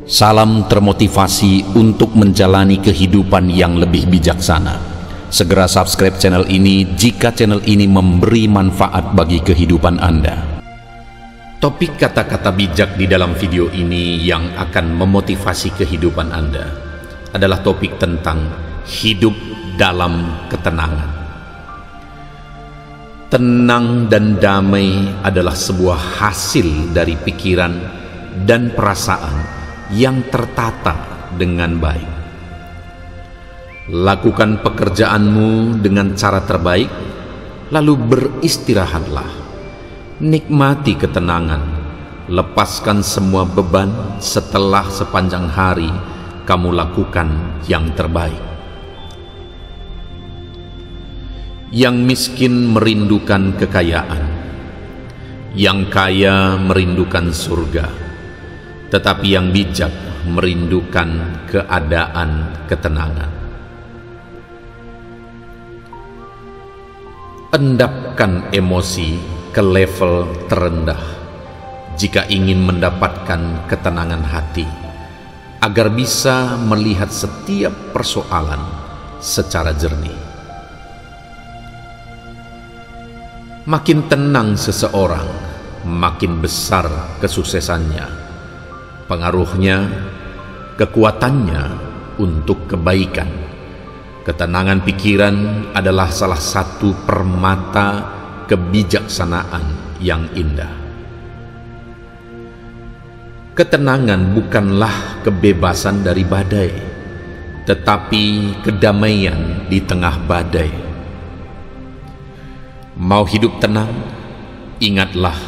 Salam termotivasi untuk menjalani kehidupan yang lebih bijaksana. Segera subscribe channel ini jika channel ini memberi manfaat bagi kehidupan Anda. Topik kata-kata bijak di dalam video ini yang akan memotivasi kehidupan Anda adalah topik tentang hidup dalam ketenangan. Tenang dan damai adalah sebuah hasil dari pikiran dan perasaan yang tertata dengan baik. Lakukan pekerjaanmu dengan cara terbaik, lalu beristirahatlah. Nikmati ketenangan, lepaskan semua beban setelah sepanjang hari kamu lakukan yang terbaik. Yang miskin merindukan kekayaan, yang kaya merindukan surga, tetapi yang bijak merindukan keadaan ketenangan. Endapkan emosi ke level terendah jika ingin mendapatkan ketenangan hati, agar bisa melihat setiap persoalan secara jernih. Makin tenang seseorang, makin besar kesuksesannya, pengaruhnya, kekuatannya untuk kebaikan. Ketenangan pikiran adalah salah satu permata kebijaksanaan yang indah. Ketenangan bukanlah kebebasan dari badai, tetapi kedamaian di tengah badai. Mau hidup tenang? Ingatlah,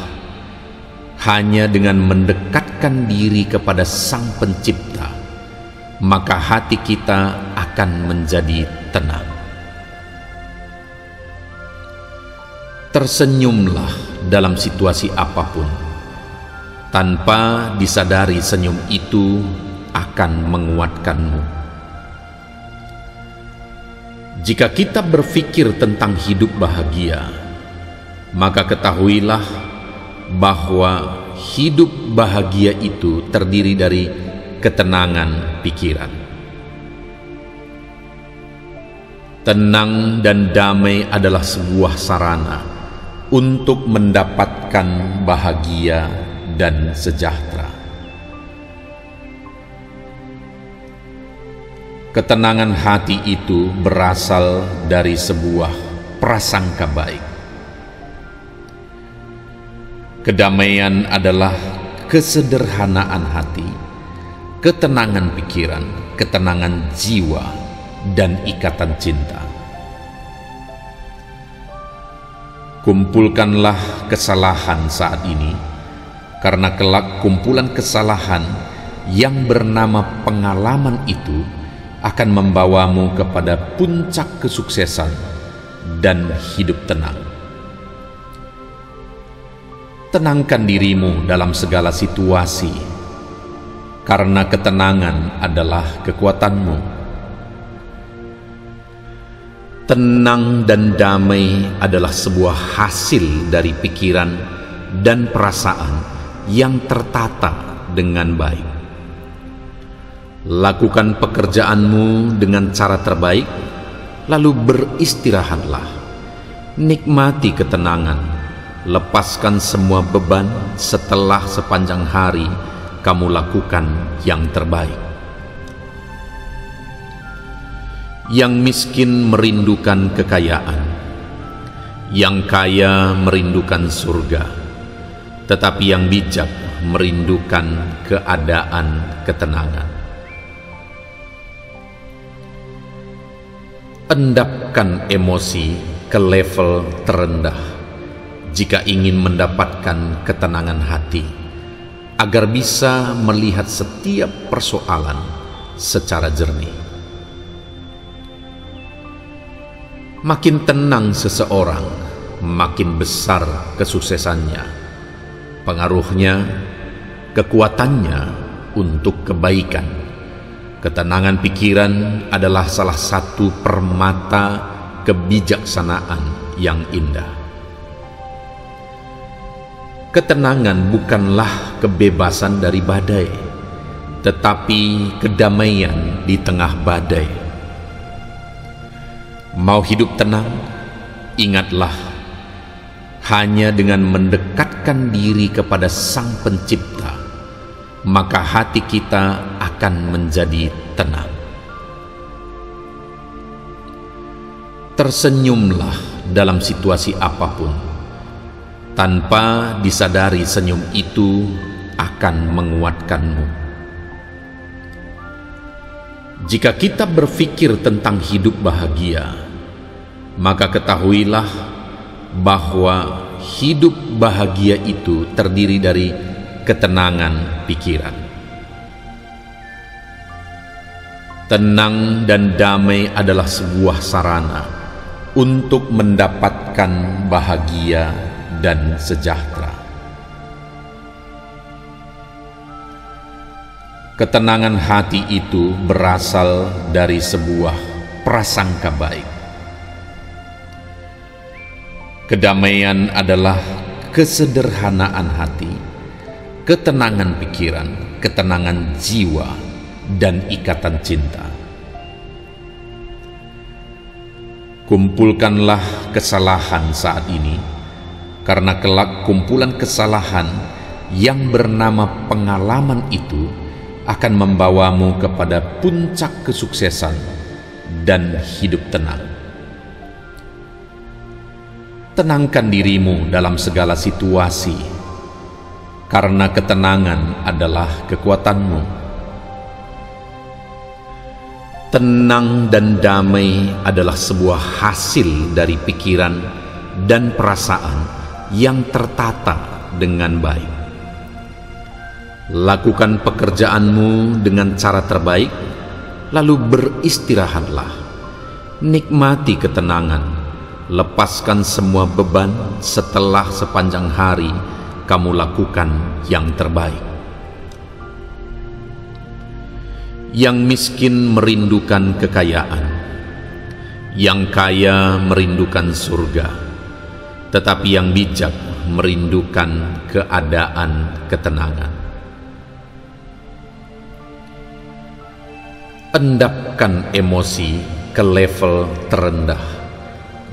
hanya dengan mendekatkan diri kepada Sang Pencipta, maka hati kita akan menjadi tenang. Tersenyumlah dalam situasi apapun, tanpa disadari senyum itu akan menguatkanmu. Jika kita berpikir tentang hidup bahagia, maka ketahuilah bahwa hidup bahagia itu terdiri dari ketenangan pikiran. Tenang dan damai adalah sebuah sarana untuk mendapatkan bahagia dan sejahtera. Ketenangan hati itu berasal dari sebuah prasangka baik. Kedamaian adalah kesederhanaan hati, ketenangan pikiran, ketenangan jiwa, dan ikatan cinta. Kumpulkanlah kesalahan saat ini, karena kelak kumpulan kesalahan yang bernama pengalaman itu akan membawamu kepada puncak kesuksesan dan hidup tenang. Tenangkan dirimu dalam segala situasi, karena ketenangan adalah kekuatanmu. Tenang dan damai adalah sebuah hasil dari pikiran dan perasaan yang tertata dengan baik. Lakukan pekerjaanmu dengan cara terbaik, lalu beristirahatlah. Nikmati ketenangan, lepaskan semua beban setelah sepanjang hari kamu lakukan yang terbaik. Yang miskin merindukan kekayaan, yang kaya merindukan surga, tetapi yang bijak merindukan keadaan ketenangan. Endapkan emosi ke level terendah jika ingin mendapatkan ketenangan hati, agar bisa melihat setiap persoalan secara jernih. Makin tenang seseorang, makin besar kesuksesannya, pengaruhnya, kekuatannya untuk kebaikan. Ketenangan pikiran adalah salah satu permata kebijaksanaan yang indah. Ketenangan bukanlah kebebasan dari badai, tetapi kedamaian di tengah badai. Mau hidup tenang? Ingatlah, hanya dengan mendekatkan diri kepada Sang Pencipta, maka hati kita akan menjadi tenang. Tersenyumlah dalam situasi apapun, tanpa disadari senyum itu akan menguatkanmu. Jika kita berpikir tentang hidup bahagia, maka ketahuilah bahwa hidup bahagia itu terdiri dari ketenangan pikiran. Tenang dan damai adalah sebuah sarana untuk mendapatkan bahagia dan sejahtera. Ketenangan hati itu berasal dari sebuah prasangka baik. Kedamaian adalah kesederhanaan hati, ketenangan pikiran, ketenangan jiwa, dan ikatan cinta. Kumpulkanlah kesalahan saat ini, karena kelak kumpulan kesalahan yang bernama pengalaman itu akan membawamu kepada puncak kesuksesan dan hidup tenang. Tenangkan dirimu dalam segala situasi, karena ketenangan adalah kekuatanmu. Tenang dan damai adalah sebuah hasil dari pikiran dan perasaan yang tertata dengan baik. Lakukan pekerjaanmu dengan cara terbaik, lalu beristirahatlah. Nikmati ketenangan, lepaskan semua beban setelah sepanjang hari kamu lakukan yang terbaik. Yang miskin merindukan kekayaan, yang kaya merindukan surga, tetapi yang bijak merindukan keadaan ketenangan. Endapkan emosi ke level terendah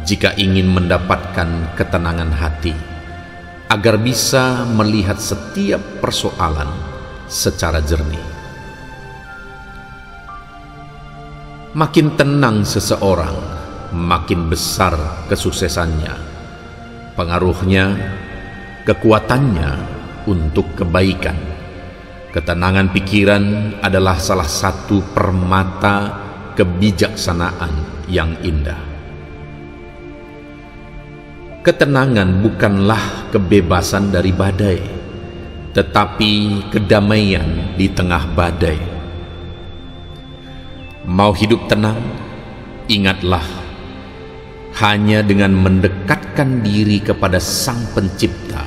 jika ingin mendapatkan ketenangan hati, agar bisa melihat setiap persoalan secara jernih. Makin tenang seseorang, makin besar kesuksesannya, pengaruhnya, kekuatannya untuk kebaikan. Ketenangan pikiran adalah salah satu permata kebijaksanaan yang indah. Ketenangan bukanlah kebebasan dari badai, tetapi kedamaian di tengah badai. Mau hidup tenang? Ingatlah, hanya dengan mendekatkan diri kepada Sang Pencipta,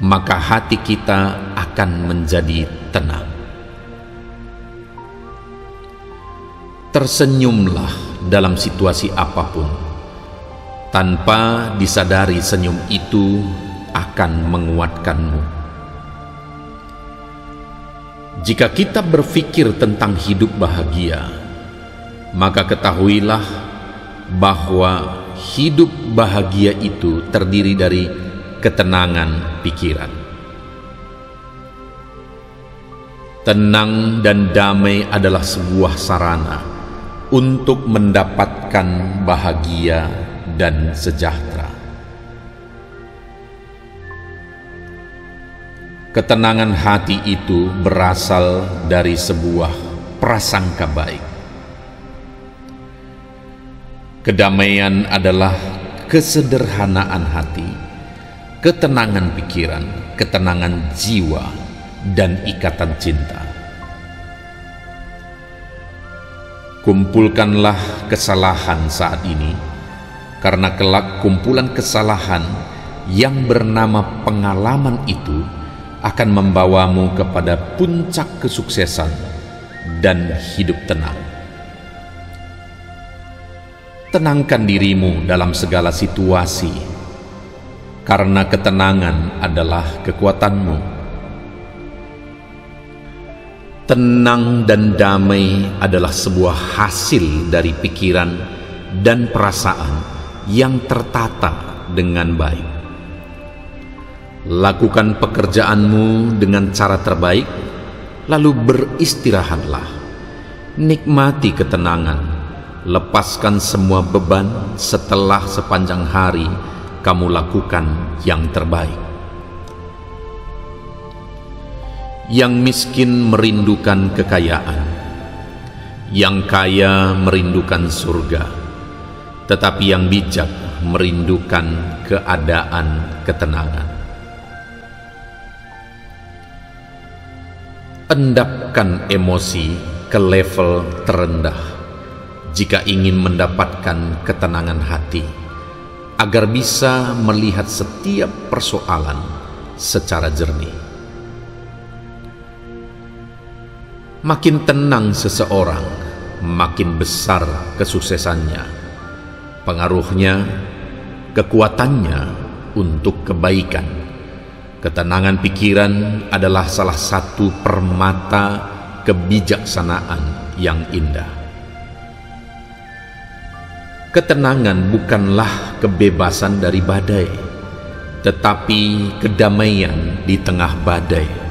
maka hati kita akan menjadi tenang. Tersenyumlah dalam situasi apapun, tanpa disadari senyum itu akan menguatkanmu. Jika kita berpikir tentang hidup bahagia, maka ketahuilah bahwa hidup bahagia itu terdiri dari ketenangan pikiran. Tenang dan damai adalah sebuah sarana untuk mendapatkan bahagia dan sejahtera. Ketenangan hati itu berasal dari sebuah prasangka baik. Kedamaian adalah kesederhanaan hati, ketenangan pikiran, ketenangan jiwa, dan ikatan cinta. Kumpulkanlah kesalahan saat ini, karena kelak kumpulan kesalahan yang bernama pengalaman itu akan membawamu kepada puncak kesuksesan dan hidup tenang. Tenangkan dirimu dalam segala situasi, karena ketenangan adalah kekuatanmu. Tenang dan damai adalah sebuah hasil dari pikiran dan perasaan yang tertata dengan baik. Lakukan pekerjaanmu dengan cara terbaik, lalu beristirahatlah. Nikmati ketenangan, lepaskan semua beban setelah sepanjang hari kamu lakukan yang terbaik. Yang miskin merindukan kekayaan, yang kaya merindukan surga, tetapi yang bijak merindukan keadaan ketenangan. Endapkan emosi ke level terendah jika ingin mendapatkan ketenangan hati, agar bisa melihat setiap persoalan secara jernih. Makin tenang seseorang, makin besar kesuksesannya, pengaruhnya, kekuatannya untuk kebaikan. Ketenangan pikiran adalah salah satu permata kebijaksanaan yang indah. Ketenangan bukanlah kebebasan dari badai, tetapi kedamaian di tengah badai.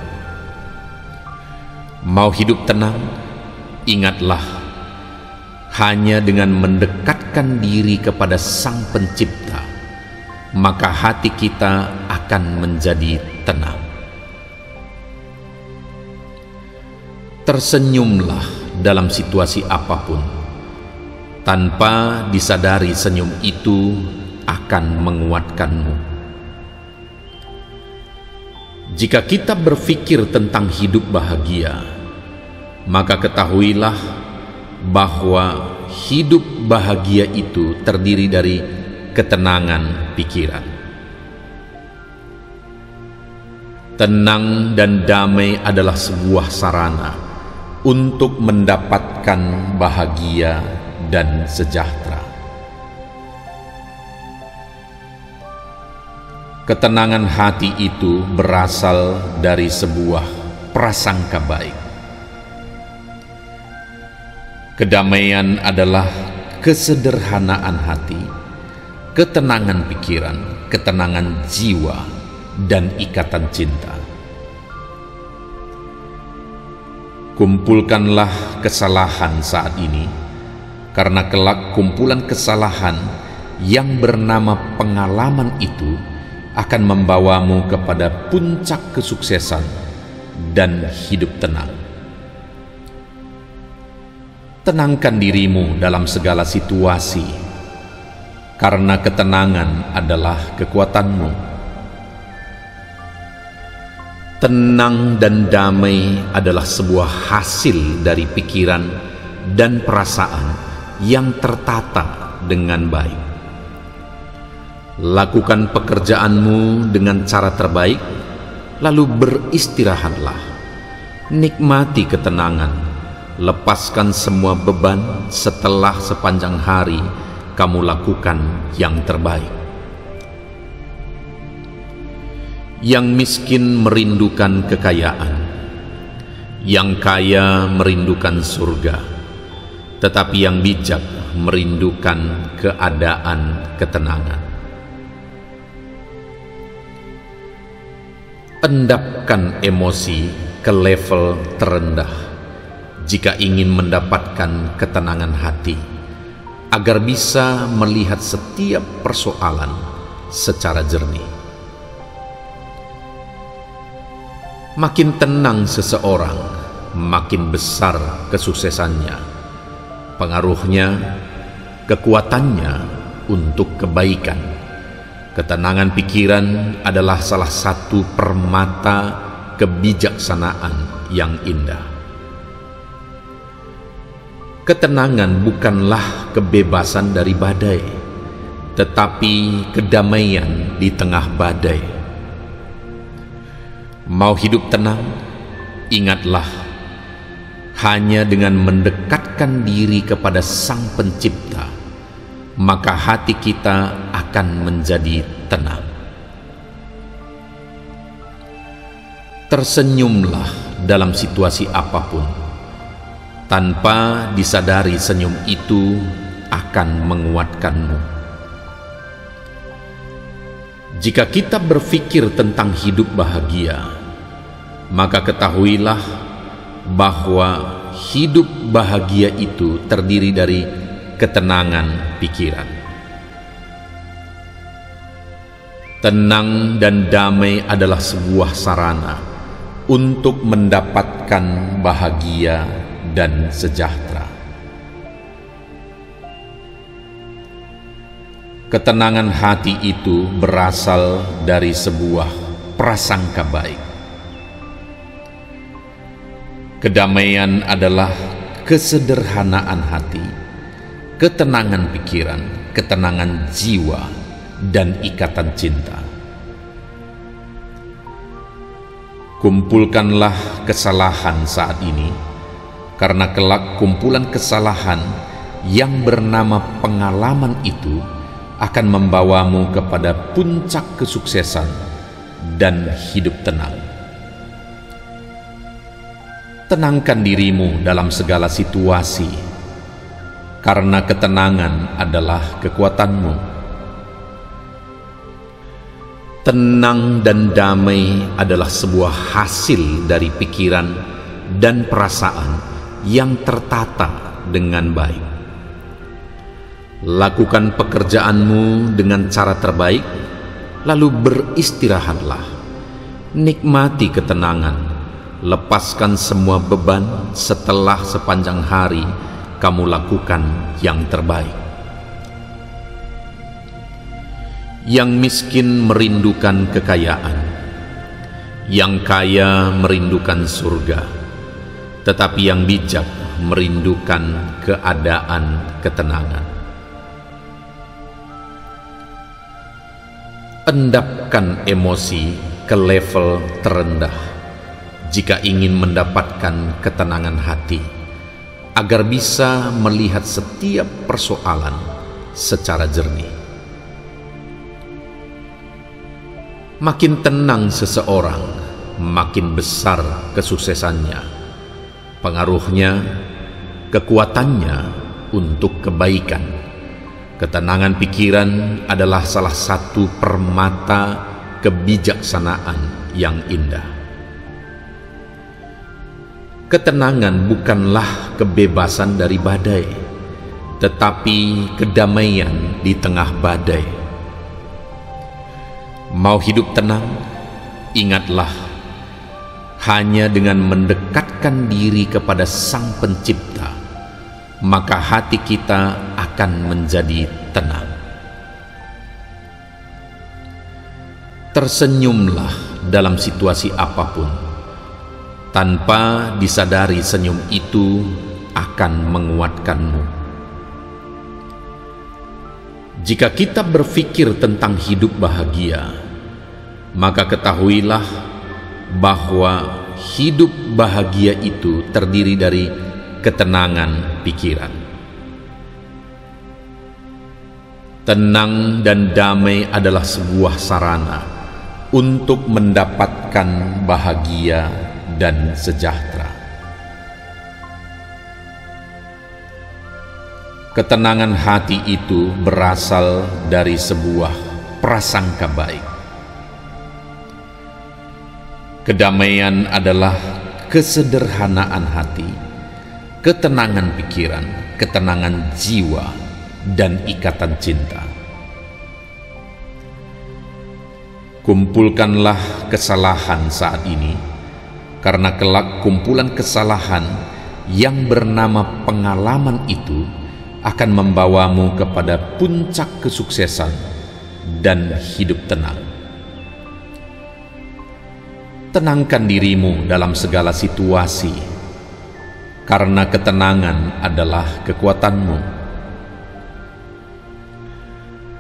Mau hidup tenang? Ingatlah, hanya dengan mendekatkan diri kepada Sang Pencipta, maka hati kita akan menjadi tenang. Tersenyumlah dalam situasi apapun, tanpa disadari senyum itu akan menguatkanmu. Jika kita berpikir tentang hidup bahagia, maka ketahuilah bahwa hidup bahagia itu terdiri dari ketenangan pikiran. Tenang dan damai adalah sebuah sarana untuk mendapatkan bahagia dan sejahtera. Ketenangan hati itu berasal dari sebuah prasangka baik. Kedamaian adalah kesederhanaan hati, ketenangan pikiran, ketenangan jiwa, dan ikatan cinta. Kumpulkanlah kesalahan saat ini, karena kelak kumpulan kesalahan yang bernama pengalaman itu akan membawamu kepada puncak kesuksesan dan hidup tenang. Tenangkan dirimu dalam segala situasi, karena ketenangan adalah kekuatanmu. Tenang dan damai adalah sebuah hasil dari pikiran dan perasaan yang tertata dengan baik. Lakukan pekerjaanmu dengan cara terbaik, lalu beristirahatlah. Nikmati ketenangan, lepaskan semua beban setelah sepanjang hari kamu lakukan yang terbaik. Yang miskin merindukan kekayaan, yang kaya merindukan surga, tetapi yang bijak merindukan keadaan ketenangan. Endapkan emosi ke level terendah jika ingin mendapatkan ketenangan hati, agar bisa melihat setiap persoalan secara jernih. Makin tenang seseorang, makin besar kesuksesannya, pengaruhnya, kekuatannya untuk kebaikan. Ketenangan pikiran adalah salah satu permata kebijaksanaan yang indah. Ketenangan bukanlah kebebasan dari badai, tetapi kedamaian di tengah badai. Mau hidup tenang? Ingatlah, hanya dengan mendekatkan diri kepada Sang Pencipta, maka hati kita akan menjadi tenang. Tersenyumlah dalam situasi apapun. Tanpa disadari, senyum itu akan menguatkanmu. Jika kita berpikir tentang hidup bahagia, maka ketahuilah bahwa hidup bahagia itu terdiri dari ketenangan pikiran. Tenang dan damai adalah sebuah sarana untuk mendapatkan bahagia dan sejahtera. Ketenangan hati itu berasal dari sebuah prasangka baik. Kedamaian adalah kesederhanaan hati, ketenangan pikiran, ketenangan jiwa, dan ikatan cinta. Kumpulkanlah kesalahan saat ini, karena kelak kumpulan kesalahan yang bernama pengalaman itu akan membawamu kepada puncak kesuksesan dan hidup tenang. Tenangkan dirimu dalam segala situasi, karena ketenangan adalah kekuatanmu. Tenang dan damai adalah sebuah hasil dari pikiran dan perasaan yang tertata dengan baik. Lakukan pekerjaanmu dengan cara terbaik, lalu beristirahatlah. Nikmati ketenangan, lepaskan semua beban setelah sepanjang hari kamu lakukan yang terbaik. Yang miskin merindukan kekayaan, yang kaya merindukan surga, tetapi yang bijak merindukan keadaan ketenangan. Endapkan emosi ke level terendah jika ingin mendapatkan ketenangan hati, agar bisa melihat setiap persoalan secara jernih. Makin tenang seseorang, makin besar kesuksesannya, pengaruhnya, kekuatannya untuk kebaikan. Ketenangan pikiran adalah salah satu permata kebijaksanaan yang indah. Ketenangan bukanlah kebebasan dari badai, tetapi kedamaian di tengah badai. Mau hidup tenang? Ingatlah, hanya dengan mendekatkan diri kepada Sang Pencipta, maka hati kita akan menjadi tenang. Tersenyumlah dalam situasi apapun. Tanpa disadari, senyum itu akan menguatkanmu. Jika kita berpikir tentang hidup bahagia, maka ketahuilah bahwa hidup bahagia itu terdiri dari ketenangan pikiran. Tenang dan damai adalah sebuah sarana untuk mendapatkan bahagia dan sejahtera. Ketenangan hati itu berasal dari sebuah prasangka baik. Kedamaian adalah kesederhanaan hati, ketenangan pikiran, ketenangan jiwa, dan ikatan cinta. Kumpulkanlah kesalahan saat ini, karena kelak kumpulan kesalahan yang bernama pengalaman itu akan membawamu kepada puncak kesuksesan dan hidup tenang. Tenangkan dirimu dalam segala situasi, karena ketenangan adalah kekuatanmu.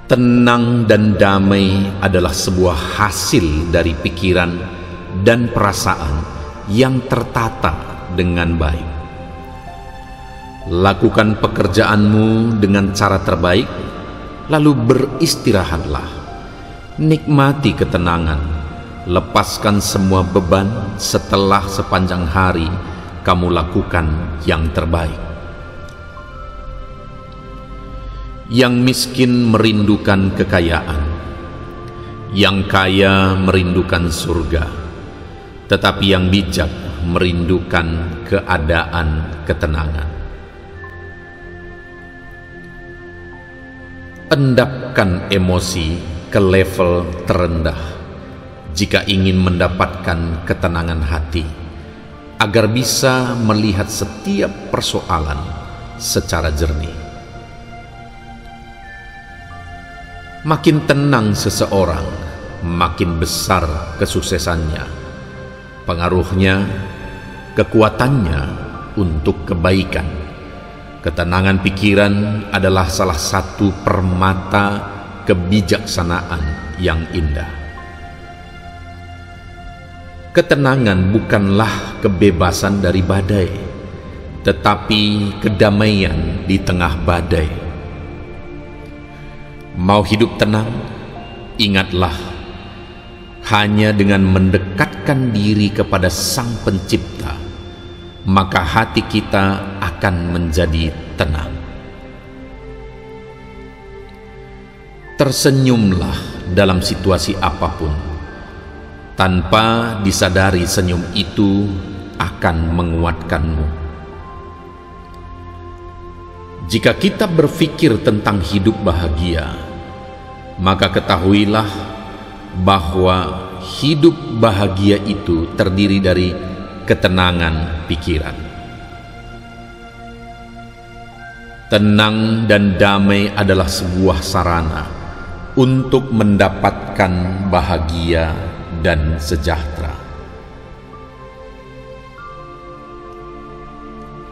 Tenang dan damai adalah sebuah hasil dari pikiran dan perasaan yang tertata dengan baik. Lakukan pekerjaanmu dengan cara terbaik, lalu beristirahatlah. Nikmati ketenangan, lepaskan semua beban. Setelah sepanjang hari kamu lakukan yang terbaik. Yang miskin merindukan kekayaan, yang kaya merindukan surga, tetapi yang bijak merindukan keadaan ketenangan. Endapkan emosi ke level terendah jika ingin mendapatkan ketenangan hati, agar bisa melihat setiap persoalan secara jernih. Makin tenang seseorang, makin besar kesuksesannya, pengaruhnya, kekuatannya untuk kebaikan. Ketenangan pikiran adalah salah satu permata kebijaksanaan yang indah. Ketenangan bukanlah kebebasan dari badai, tetapi kedamaian di tengah badai. Mau hidup tenang? Ingatlah, hanya dengan mendekatkan diri kepada Sang Pencipta, maka hati kita akan menjadi tenang. Tersenyumlah dalam situasi apapun, tanpa disadari senyum itu akan menguatkanmu. Jika kita berpikir tentang hidup bahagia, maka ketahuilah bahwa hidup bahagia itu terdiri dari ketenangan pikiran. Tenang dan damai adalah sebuah sarana untuk mendapatkan bahagia dan sejahtera.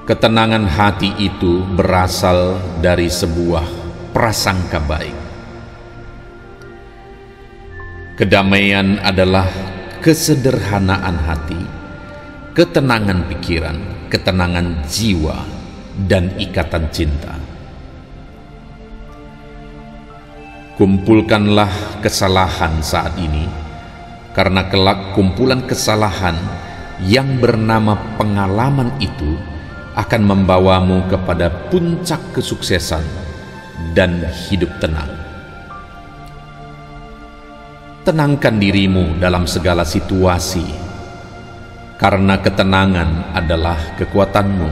Ketenangan hati itu berasal dari sebuah prasangka baik. Kedamaian adalah kesederhanaan hati, ketenangan pikiran, ketenangan jiwa, dan ikatan cinta. Kumpulkanlah kesalahan saat ini, karena kelak kumpulan kesalahan yang bernama pengalaman itu akan membawamu kepada puncak kesuksesan dan hidup tenang. Tenangkan dirimu dalam segala situasi, karena ketenangan adalah kekuatanmu.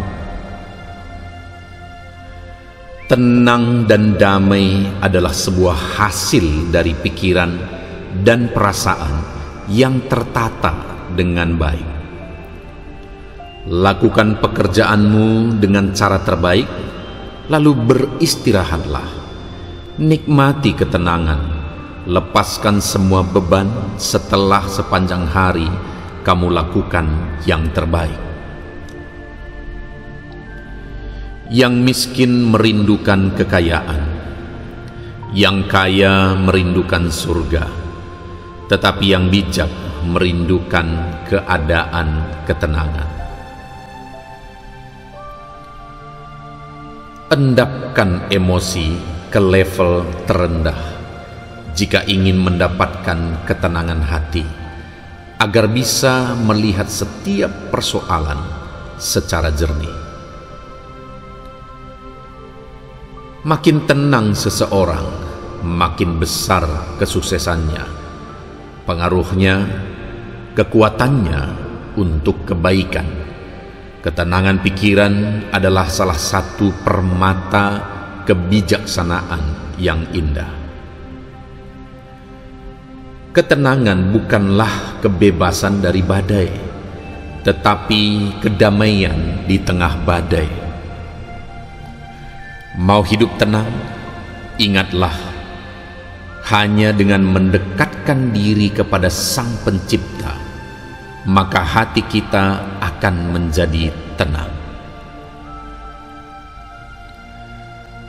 Tenang dan damai adalah sebuah hasil dari pikiran dan perasaan yang tertata dengan baik. Lakukan pekerjaanmu dengan cara terbaik, lalu beristirahatlah. Nikmati ketenangan, lepaskan semua beban. Setelah sepanjang hari kamu lakukan yang terbaik. Yang miskin merindukan kekayaan, yang kaya merindukan surga, tetapi yang bijak merindukan keadaan ketenangan. Endapkan emosi ke level terendah jika ingin mendapatkan ketenangan hati, agar bisa melihat setiap persoalan secara jernih. Makin tenang seseorang, makin besar kesuksesannya, pengaruhnya, kekuatannya untuk kebaikan. Ketenangan pikiran adalah salah satu permata kebijaksanaan yang indah. Ketenangan bukanlah kebebasan dari badai, tetapi kedamaian di tengah badai. Mau hidup tenang? Ingatlah, hanya dengan mendekatkan diri kepada Sang Pencipta, maka hati kita akan menjadi tenang.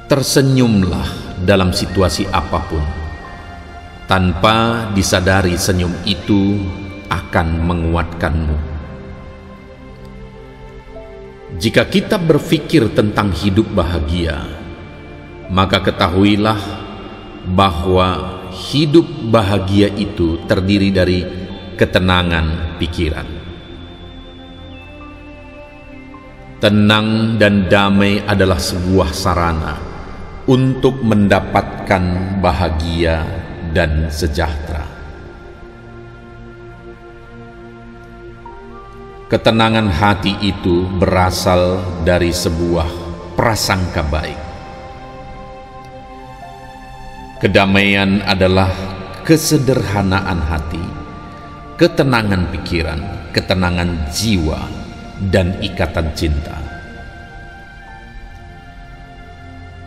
Tersenyumlah dalam situasi apapun, tanpa disadari senyum itu akan menguatkanmu. Jika kita berpikir tentang hidup bahagia, maka ketahuilah bahwa hidup bahagia itu terdiri dari ketenangan pikiran. Tenang dan damai adalah sebuah sarana untuk mendapatkan bahagia dan sejahtera. Ketenangan hati itu berasal dari sebuah prasangka baik. Kedamaian adalah kesederhanaan hati, ketenangan pikiran, ketenangan jiwa, dan ikatan cinta.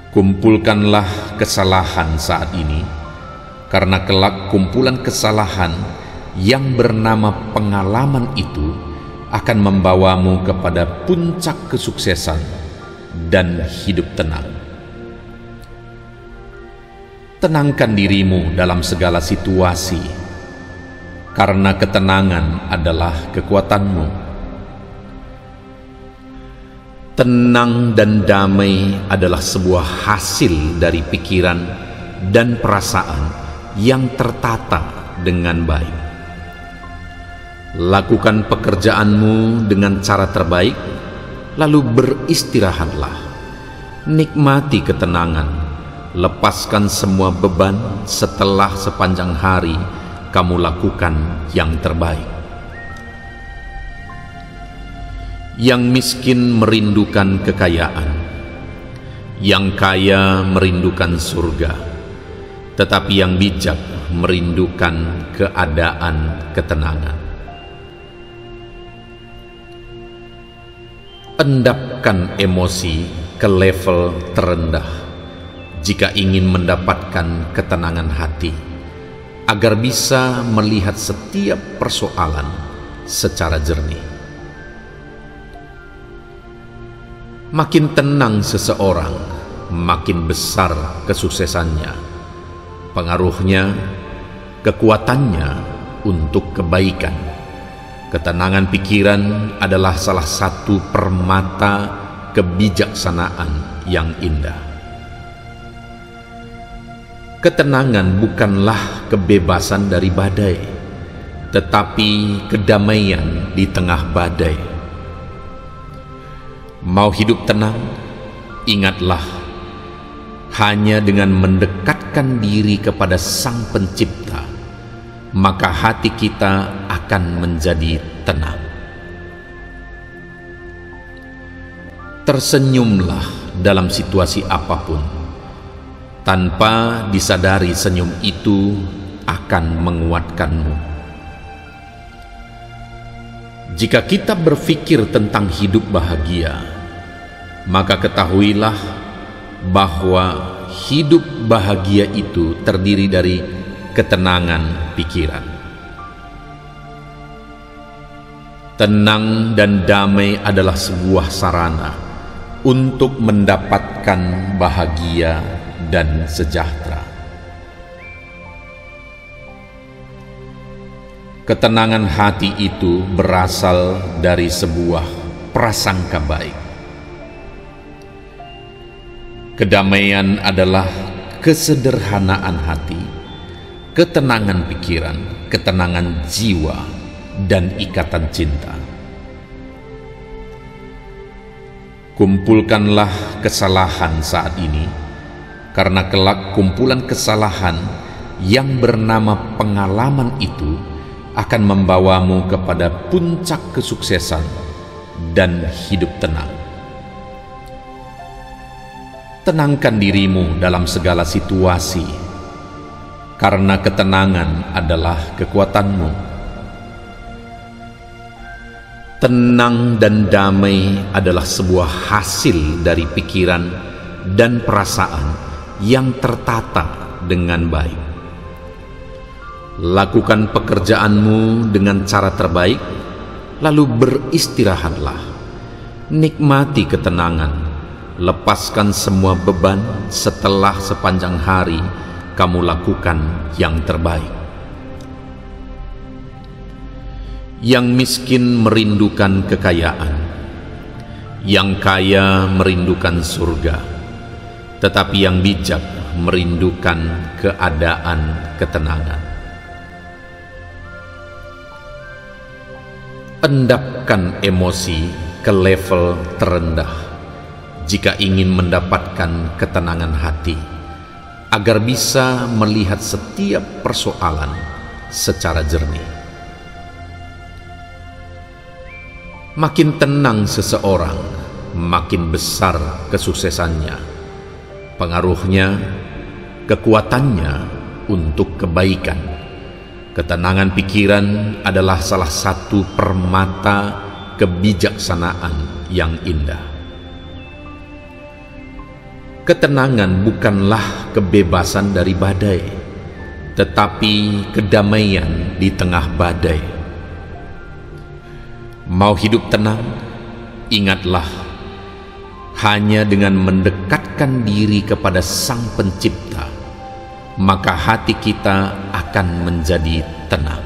Kumpulkanlah kesalahan saat ini, karena kelak kumpulan kesalahan yang bernama pengalaman itu akan membawamu kepada puncak kesuksesan dan hidup tenang. Tenangkan dirimu dalam segala situasi, karena ketenangan adalah kekuatanmu. Tenang dan damai adalah sebuah hasil dari pikiran dan perasaan yang tertata dengan baik. Lakukan pekerjaanmu dengan cara terbaik, lalu beristirahatlah. Nikmati ketenangan. Lepaskan semua beban setelah sepanjang hari kamu lakukan yang terbaik. Yang miskin merindukan kekayaan, yang kaya merindukan surga, tetapi yang bijak merindukan keadaan ketenangan. Endapkan emosi ke level terendah jika ingin mendapatkan ketenangan hati, agar bisa melihat setiap persoalan secara jernih. Makin tenang seseorang, makin besar kesuksesannya, pengaruhnya, kekuatannya untuk kebaikan. Ketenangan pikiran adalah salah satu permata kebijaksanaan yang indah. Ketenangan bukanlah kebebasan dari badai, tetapi kedamaian di tengah badai. Mau hidup tenang? Ingatlah, hanya dengan mendekatkan diri kepada Sang Pencipta, maka hati kita akan menjadi tenang. Tersenyumlah dalam situasi apapun. Tanpa disadari, senyum itu akan menguatkanmu. Jika kita berpikir tentang hidup bahagia, maka ketahuilah bahwa hidup bahagia itu terdiri dari ketenangan pikiran. Tenang dan damai adalah sebuah sarana untuk mendapatkan bahagia dan sejahtera. Ketenangan hati itu berasal dari sebuah prasangka baik. Kedamaian adalah kesederhanaan hati, ketenangan pikiran, ketenangan jiwa, dan ikatan cinta. Kumpulkanlah kesalahan saat ini, karena kelak kumpulan kesalahan yang bernama pengalaman itu akan membawamu kepada puncak kesuksesan dan hidup tenang. Tenangkan dirimu dalam segala situasi, karena ketenangan adalah kekuatanmu. Tenang dan damai adalah sebuah hasil dari pikiran dan perasaan yang tertata dengan baik. Lakukan pekerjaanmu dengan cara terbaik, lalu beristirahatlah. Nikmati ketenangan, lepaskan semua beban setelah sepanjang hari kamu lakukan yang terbaik. Yang miskin merindukan kekayaan, yang kaya merindukan surga, tetapi yang bijak merindukan keadaan ketenangan. Endapkan emosi ke level terendah jika ingin mendapatkan ketenangan hati, agar bisa melihat setiap persoalan secara jernih. Makin tenang seseorang, makin besar kesuksesannya, pengaruhnya, kekuatannya untuk kebaikan. Ketenangan pikiran adalah salah satu permata kebijaksanaan yang indah. Ketenangan bukanlah kebebasan dari badai, tetapi kedamaian di tengah badai. Mau hidup tenang? Ingatlah, hanya dengan mendekatkan diri kepada Sang Pencipta, maka hati kita akan menjadi tenang.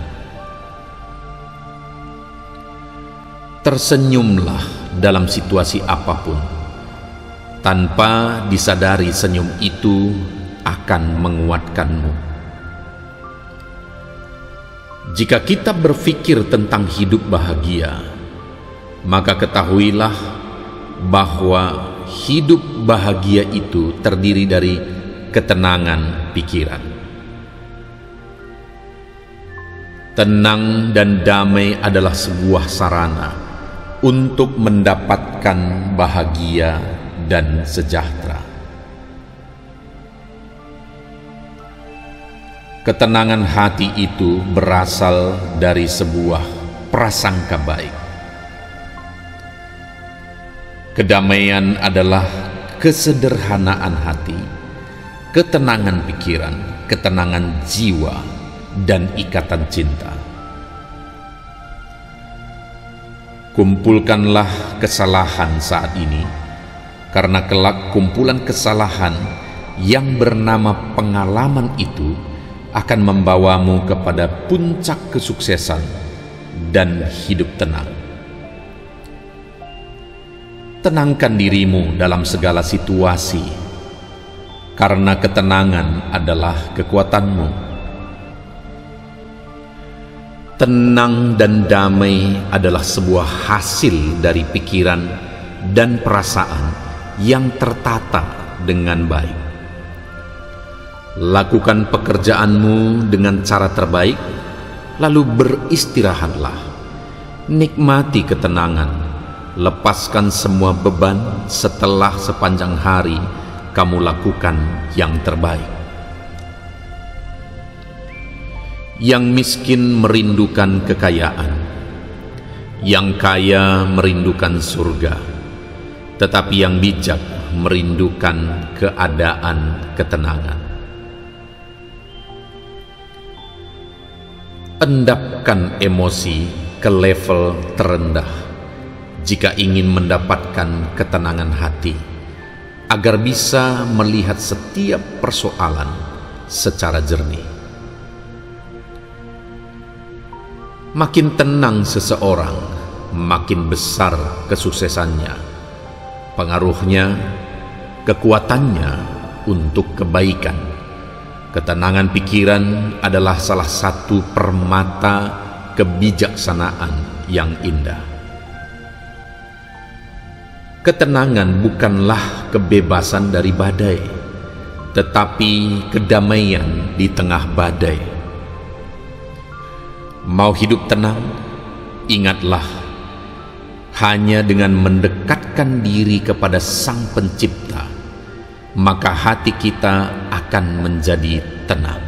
Tersenyumlah dalam situasi apapun, tanpa disadari senyum itu akan menguatkanmu. Jika kita berpikir tentang hidup bahagia, maka ketahuilah bahwa hidup bahagia itu terdiri dari ketenangan pikiran. Tenang dan damai adalah sebuah sarana untuk mendapatkan bahagia dan sejahtera. Ketenangan hati itu berasal dari sebuah prasangka baik. Kedamaian adalah kesederhanaan hati, ketenangan pikiran, ketenangan jiwa, dan ikatan cinta. Kumpulkanlah kesalahan saat ini, karena kelak kumpulan kesalahan yang bernama pengalaman itu akan membawamu kepada puncak kesuksesan dan hidup tenang. Tenangkan dirimu dalam segala situasi, karena ketenangan adalah kekuatanmu. Tenang dan damai adalah sebuah hasil dari pikiran dan perasaan yang tertata dengan baik. Lakukan pekerjaanmu dengan cara terbaik, lalu beristirahatlah. Nikmati ketenangan, lepaskan semua beban setelah sepanjang hari kamu lakukan yang terbaik. Yang miskin merindukan kekayaan, yang kaya merindukan surga, tetapi yang bijak merindukan keadaan ketenangan. Endapkan emosi ke level terendah jika ingin mendapatkan ketenangan hati, agar bisa melihat setiap persoalan secara jernih. Makin tenang seseorang, makin besar kesuksesannya, pengaruhnya, kekuatannya untuk kebaikan. Ketenangan pikiran adalah salah satu permata kebijaksanaan yang indah. Ketenangan bukanlah kebebasan dari badai, tetapi kedamaian di tengah badai. Mau hidup tenang? Ingatlah, hanya dengan mendekatkan diri kepada Sang Pencipta, maka hati kita akan menjadi tenang.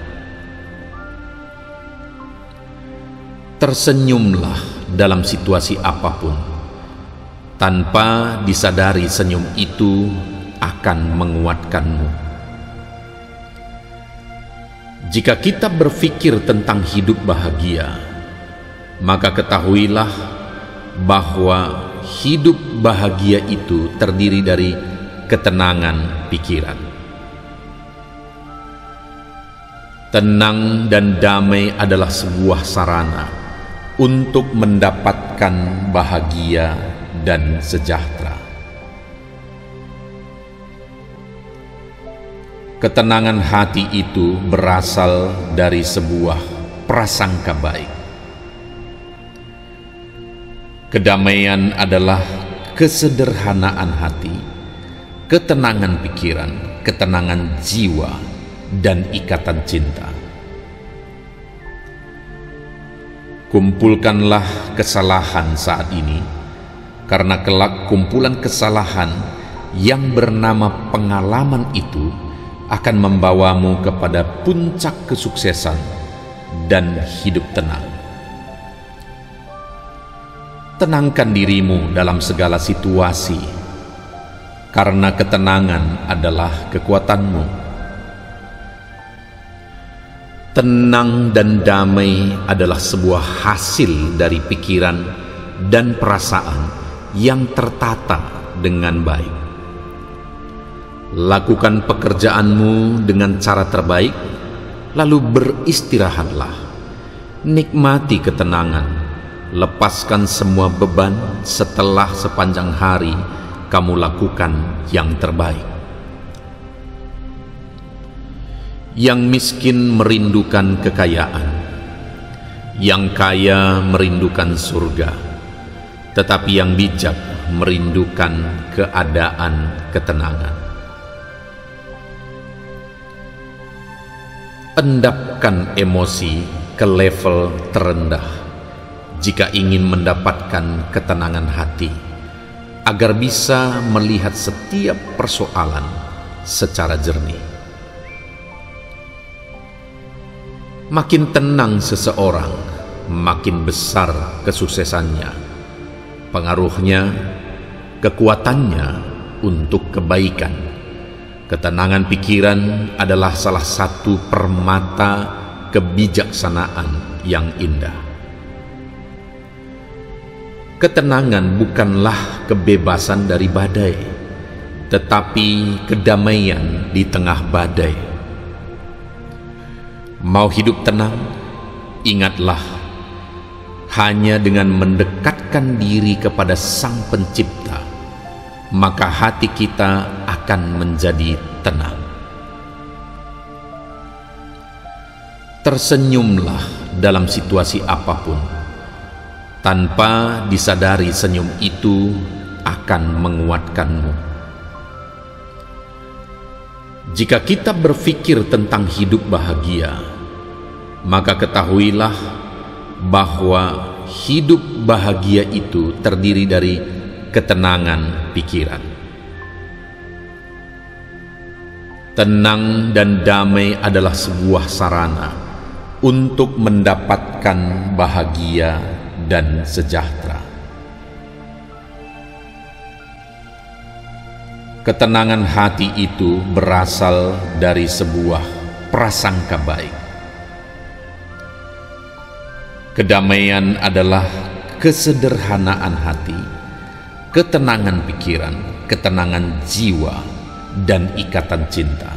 Tersenyumlah dalam situasi apapun, tanpa disadari senyum itu akan menguatkanmu. Jika kita berpikir tentang hidup bahagia, maka ketahuilah bahwa hidup bahagia itu terdiri dari ketenangan pikiran. Tenang dan damai adalah sebuah sarana untuk mendapatkan bahagia dan sejahtera. Ketenangan hati itu berasal dari sebuah prasangka baik. Kedamaian adalah kesederhanaan hati, ketenangan pikiran, ketenangan jiwa, dan ikatan cinta. Kumpulkanlah kesalahan saat ini, karena kelak kumpulan kesalahan yang bernama pengalaman itu akan membawamu kepada puncak kesuksesan dan hidup tenang. Tenangkan dirimu dalam segala situasi, karena ketenangan adalah kekuatanmu. Tenang dan damai adalah sebuah hasil dari pikiran dan perasaan yang tertata dengan baik. Lakukan pekerjaanmu dengan cara terbaik, lalu beristirahatlah. Nikmati ketenangan, lepaskan semua beban setelah sepanjang hari kamu lakukan yang terbaik. Yang miskin merindukan kekayaan, yang kaya merindukan surga, tetapi yang bijak merindukan keadaan ketenangan. Endapkan emosi ke level terendah jika ingin mendapatkan ketenangan hati, agar bisa melihat setiap persoalan secara jernih. Makin tenang seseorang, makin besar kesuksesannya, pengaruhnya, kekuatannya untuk kebaikan. Ketenangan pikiran adalah salah satu permata kebijaksanaan yang indah. Ketenangan bukanlah kebebasan dari badai, tetapi kedamaian di tengah badai. Mau hidup tenang? Ingatlah, hanya dengan mendekatkan diri kepada Sang Pencipta, maka hati kita akan menjadi tenang. Tersenyumlah dalam situasi apapun, tanpa disadari senyum itu akan menguatkanmu. Jika kita berpikir tentang hidup bahagia, maka ketahuilah bahwa hidup bahagia itu terdiri dari ketenangan pikiran. Tenang dan damai adalah sebuah sarana untuk mendapatkan bahagia dan sejahtera. Ketenangan hati itu berasal dari sebuah prasangka baik. Kedamaian adalah kesederhanaan hati, ketenangan pikiran, ketenangan jiwa, dan ikatan cinta.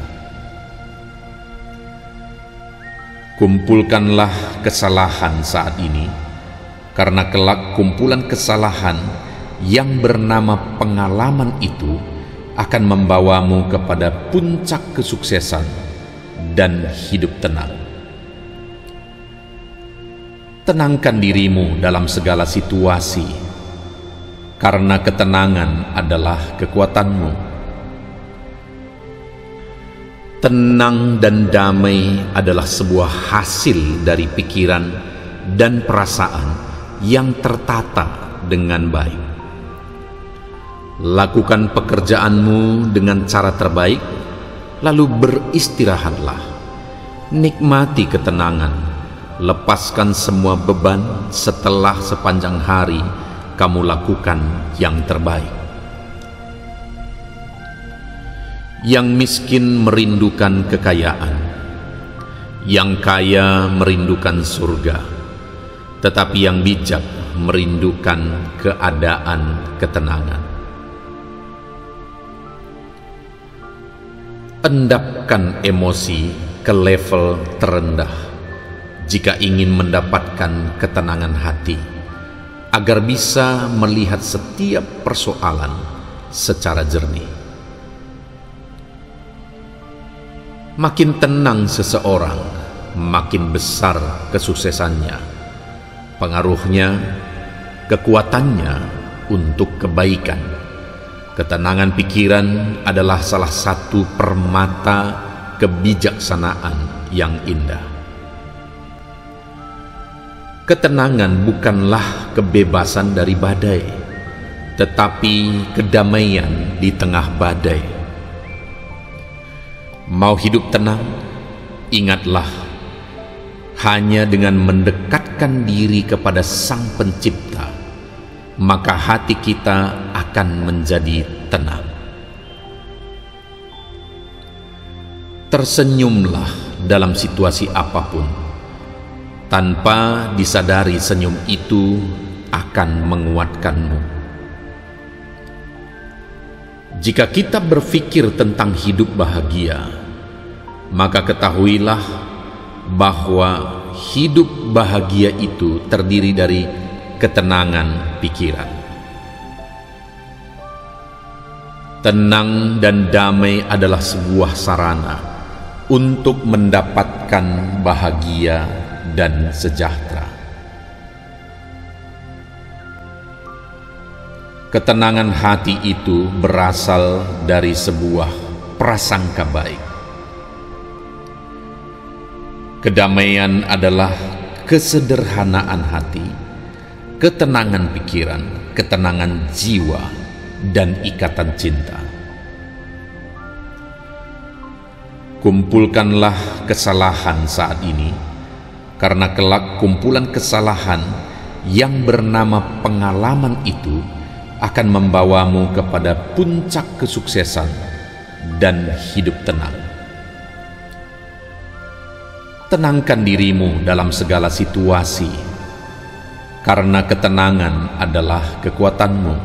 Kumpulkanlah kesalahan saat ini, karena kelak kumpulan kesalahan yang bernama pengalaman itu akan membawamu kepada puncak kesuksesan dan hidup tenang. Tenangkan dirimu dalam segala situasi, karena ketenangan adalah kekuatanmu. Tenang dan damai adalah sebuah hasil dari pikiran dan perasaan yang tertata dengan baik. Lakukan pekerjaanmu dengan cara terbaik, lalu beristirahatlah. Nikmati ketenangan, lepaskan semua beban setelah sepanjang hari kamu lakukan yang terbaik. Yang miskin merindukan kekayaan, yang kaya merindukan surga, tetapi yang bijak merindukan keadaan ketenangan. Endapkan emosi ke level terendah jika ingin mendapatkan ketenangan hati, agar bisa melihat setiap persoalan secara jernih. Makin tenang seseorang, makin besar kesuksesannya, pengaruhnya, kekuatannya untuk kebaikan. Ketenangan pikiran adalah salah satu permata kebijaksanaan yang indah. Ketenangan bukanlah kebebasan dari badai, tetapi kedamaian di tengah badai. Mau hidup tenang? Ingatlah, hanya dengan mendekatkan diri kepada Sang Pencipta, maka hati kita akan menjadi tenang. Tersenyumlah dalam situasi apapun, tanpa disadari senyum itu akan menguatkanmu. Jika kita berpikir tentang hidup bahagia, maka ketahuilah bahwa hidup bahagia itu terdiri dari ketenangan pikiran. Tenang dan damai adalah sebuah sarana untuk mendapatkan bahagia dan sejahtera. Ketenangan hati itu berasal dari sebuah prasangka baik. Kedamaian adalah kesederhanaan hati, ketenangan pikiran, ketenangan jiwa, dan ikatan cinta. Kumpulkanlah kesalahan saat ini, karena kelak kumpulan kesalahan yang bernama pengalaman itu akan membawamu kepada puncak kesuksesan dan hidup tenang. Tenangkan dirimu dalam segala situasi, karena ketenangan adalah kekuatanmu.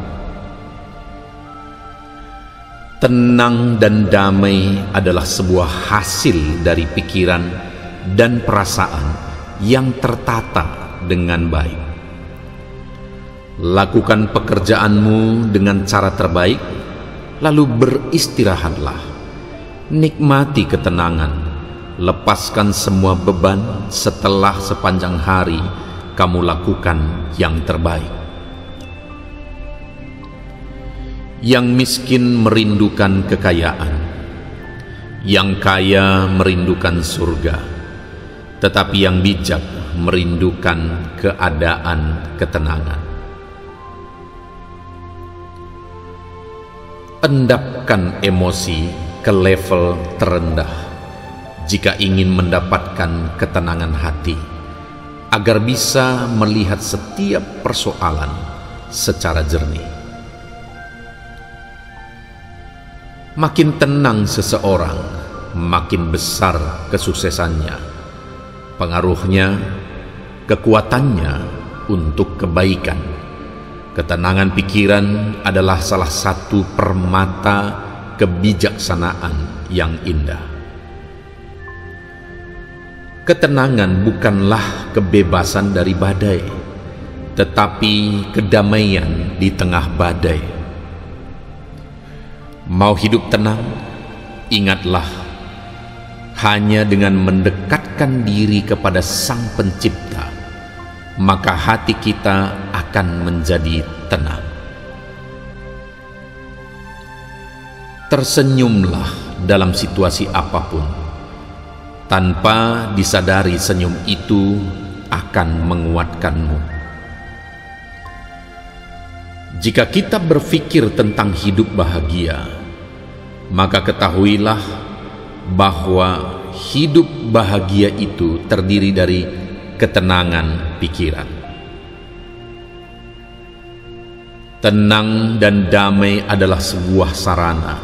Tenang dan damai adalah sebuah hasil dari pikiran dan perasaan yang tertata dengan baik. Lakukan pekerjaanmu dengan cara terbaik, lalu beristirahatlah. Nikmati ketenangan, lepaskan semua beban setelah sepanjang hari kamu lakukan yang terbaik. Yang miskin merindukan kekayaan, yang kaya merindukan surga, tetapi yang bijak merindukan keadaan ketenangan. Endapkan emosi ke level terendah jika ingin mendapatkan ketenangan hati, agar bisa melihat setiap persoalan secara jernih. Makin tenang seseorang, makin besar kesuksesannya, pengaruhnya, kekuatannya untuk kebaikan. Ketenangan pikiran adalah salah satu permata kebijaksanaan yang indah. Ketenangan bukanlah kebebasan dari badai, tetapi kedamaian di tengah badai. Mau hidup tenang? Ingatlah, hanya dengan mendekatkan diri kepada Sang Pencipta, maka hati kita akan menjadi tenang. Tersenyumlah dalam situasi apapun, tanpa disadari senyum itu akan menguatkanmu. Jika kita berpikir tentang hidup bahagia, maka ketahuilah bahwa hidup bahagia itu terdiri dari ketenangan pikiran. Tenang dan damai adalah sebuah sarana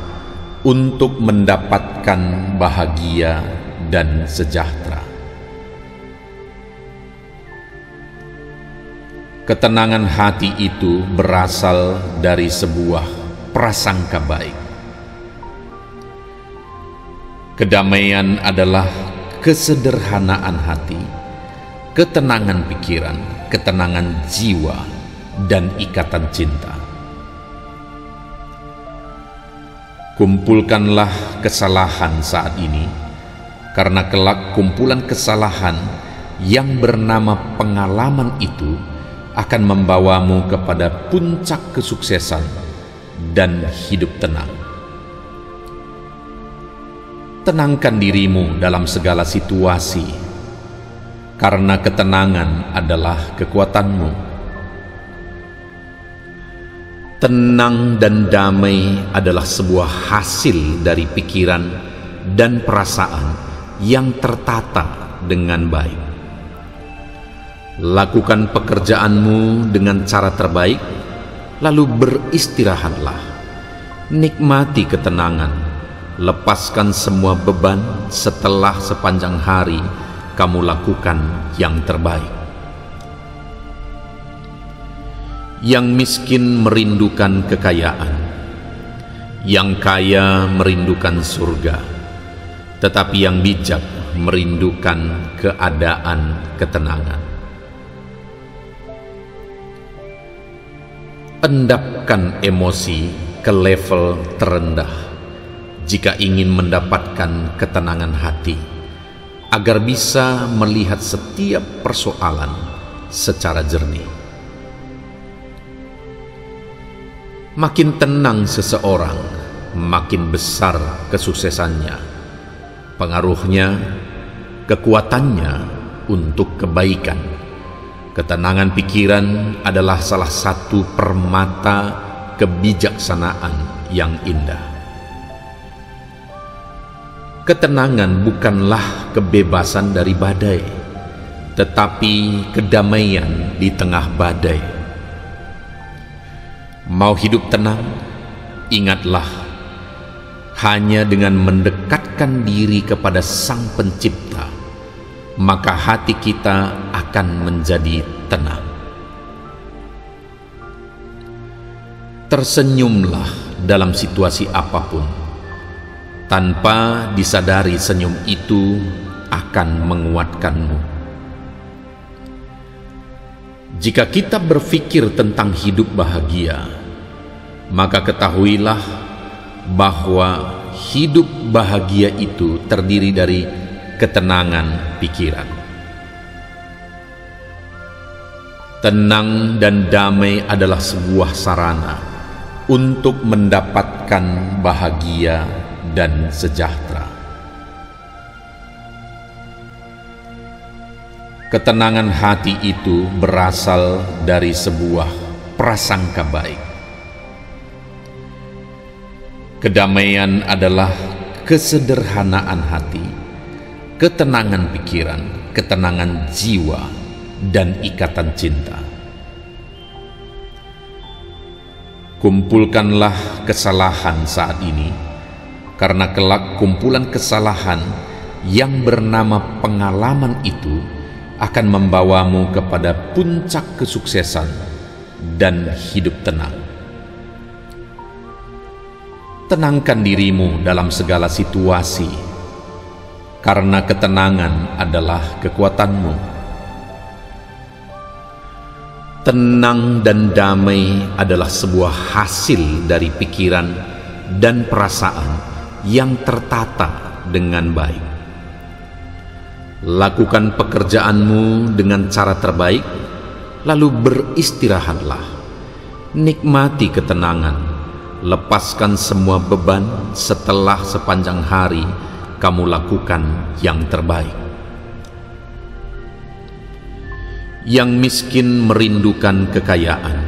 untuk mendapatkan bahagia dan sejahtera. Ketenangan hati itu berasal dari sebuah prasangka baik. Kedamaian adalah kesederhanaan hati, ketenangan pikiran, ketenangan jiwa, dan ikatan cinta. Kumpulkanlah kesalahan saat ini, karena kelak kumpulan kesalahan yang bernama pengalaman itu akan membawamu kepada puncak kesuksesan dan hidup tenang. Tenangkan dirimu dalam segala situasi, karena ketenangan adalah kekuatanmu. Tenang dan damai adalah sebuah hasil dari pikiran dan perasaan yang tertata dengan baik. Lakukan pekerjaanmu dengan cara terbaik, lalu beristirahatlah. Nikmati ketenangan, lepaskan semua beban. Setelah sepanjang hari kamu lakukan yang terbaik. Yang miskin merindukan kekayaan, yang kaya merindukan surga, tetapi yang bijak merindukan keadaan ketenangan. Endapkan emosi ke level terendah jika ingin mendapatkan ketenangan hati, agar bisa melihat setiap persoalan secara jernih. Makin tenang seseorang, makin besar kesuksesannya, pengaruhnya, kekuatannya untuk kebaikan. Ketenangan pikiran adalah salah satu permata kebijaksanaan yang indah. Ketenangan bukanlah kebebasan dari badai, tetapi kedamaian di tengah badai. Mau hidup tenang? Ingatlah, hanya dengan mendekatkan diri kepada Sang Pencipta, maka hati kita akan menjadi tenang. Tersenyumlah dalam situasi apapun, tanpa disadari senyum itu akan menguatkanmu. Jika kita berpikir tentang hidup bahagia, maka ketahuilah bahwa hidup bahagia itu terdiri dari ketenangan pikiran. Tenang dan damai adalah sebuah sarana untuk mendapatkan bahagia dan sejahtera. Ketenangan hati itu berasal dari sebuah prasangka baik. Kedamaian adalah kesederhanaan hati, ketenangan pikiran, ketenangan jiwa, dan ikatan cinta. Kumpulkanlah kesalahan saat ini, karena kelak kumpulan kesalahan yang bernama pengalaman itu akan membawamu kepada puncak kesuksesan dan hidup tenang. Tenangkan dirimu dalam segala situasi, karena ketenangan adalah kekuatanmu. Tenang dan damai adalah sebuah hasil dari pikiran dan perasaan yang tertata dengan baik. Lakukan pekerjaanmu dengan cara terbaik, lalu beristirahatlah. Nikmati ketenangan, lepaskan semua beban. Setelah sepanjang hari kamu lakukan yang terbaik. Yang miskin merindukan kekayaan,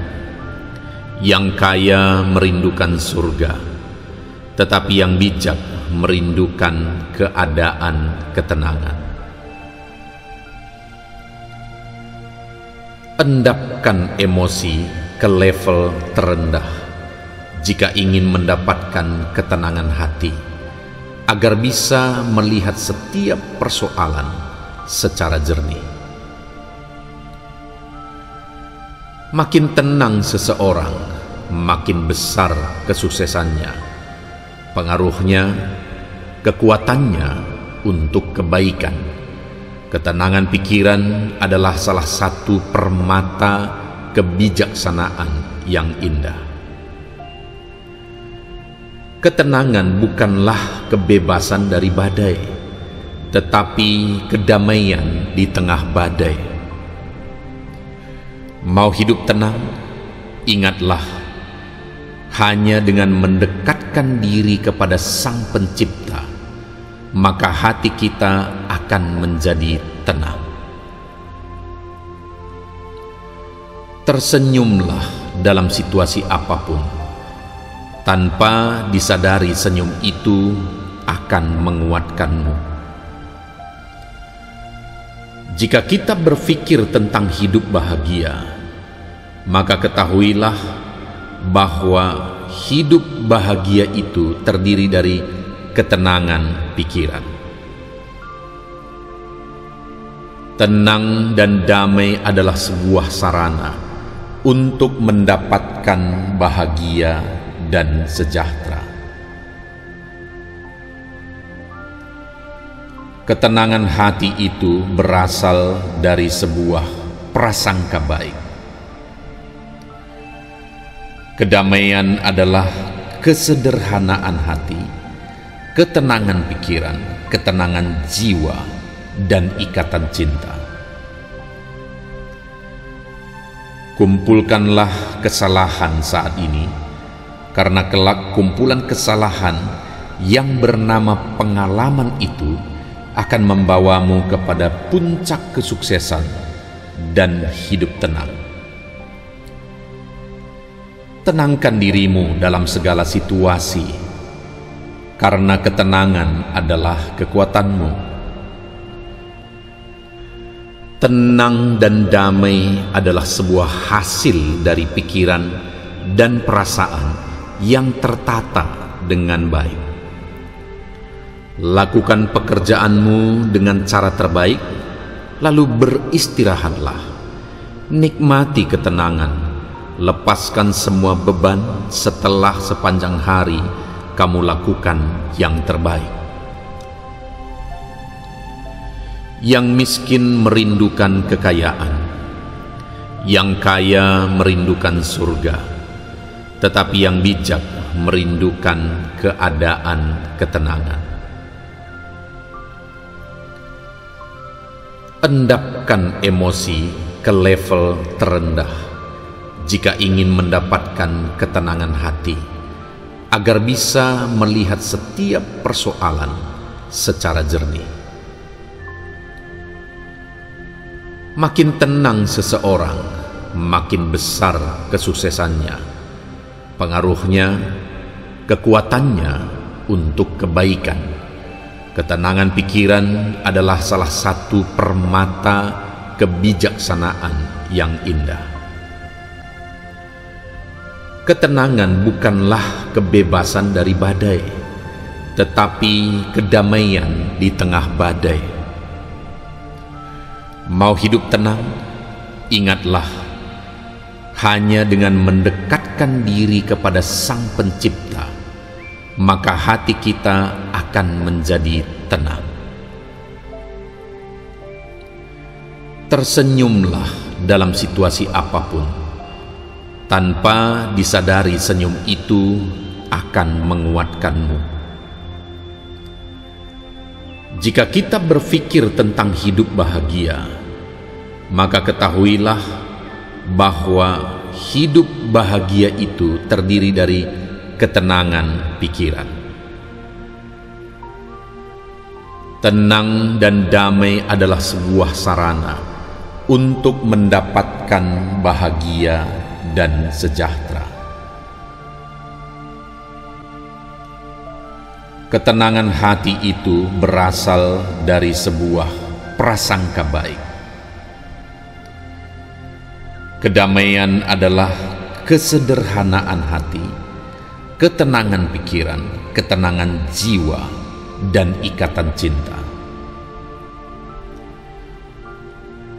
yang kaya merindukan surga, tetapi yang bijak merindukan keadaan ketenangan. Endapkan emosi ke level terendah jika ingin mendapatkan ketenangan hati, agar bisa melihat setiap persoalan secara jernih. Makin tenang seseorang, makin besar kesuksesannya, pengaruhnya, kekuatannya untuk kebaikan. Ketenangan pikiran adalah salah satu permata kebijaksanaan yang indah. Ketenangan bukanlah kebebasan dari badai, tetapi kedamaian di tengah badai. Mau hidup tenang? Ingatlah, hanya dengan mendekatkan diri kepada Sang Pencipta, maka hati kita akan menjadi tenang. Tersenyumlah dalam situasi apapun, tanpa disadari senyum itu akan menguatkanmu. Jika kita berpikir tentang hidup bahagia, maka ketahuilah bahwa hidup bahagia itu terdiri dari ketenangan pikiran. Tenang dan damai adalah sebuah sarana untuk mendapatkan bahagia dan sejahtera. Ketenangan hati itu berasal dari sebuah prasangka baik. Kedamaian adalah kesederhanaan hati, ketenangan pikiran, ketenangan jiwa, dan ikatan cinta. Kumpulkanlah kesalahan saat ini, karena kelak kumpulan kesalahan yang bernama pengalaman itu akan membawamu kepada puncak kesuksesan dan hidup tenang. Tenangkan dirimu dalam segala situasi, karena ketenangan adalah kekuatanmu. Tenang dan damai adalah sebuah hasil dari pikiran dan perasaan yang tertata dengan baik. Lakukan pekerjaanmu dengan cara terbaik, lalu beristirahatlah. Nikmati ketenangan, lepaskan semua beban setelah sepanjang hari kamu lakukan yang terbaik. Yang miskin merindukan kekayaan, yang kaya merindukan surga, tetapi yang bijak merindukan keadaan ketenangan. Endapkan emosi ke level terendah jika ingin mendapatkan ketenangan hati, agar bisa melihat setiap persoalan secara jernih. Makin tenang seseorang, makin besar kesuksesannya, pengaruhnya, kekuatannya untuk kebaikan. Ketenangan pikiran adalah salah satu permata kebijaksanaan yang indah. Ketenangan bukanlah kebebasan dari badai, tetapi kedamaian di tengah badai. Mau hidup tenang? Ingatlah, hanya dengan mendekatkan diri kepada Sang Pencipta, maka hati kita akan menjadi tenang. Tersenyumlah dalam situasi apapun, tanpa disadari senyum itu akan menguatkanmu. Jika kita berpikir tentang hidup bahagia, maka ketahuilah bahwa hidup bahagia itu terdiri dari ketenangan pikiran. Tenang dan damai adalah sebuah sarana untuk mendapatkan bahagia dan sejahtera. Ketenangan hati itu berasal dari sebuah prasangka baik. Kedamaian adalah kesederhanaan hati, ketenangan pikiran, ketenangan jiwa, dan ikatan cinta.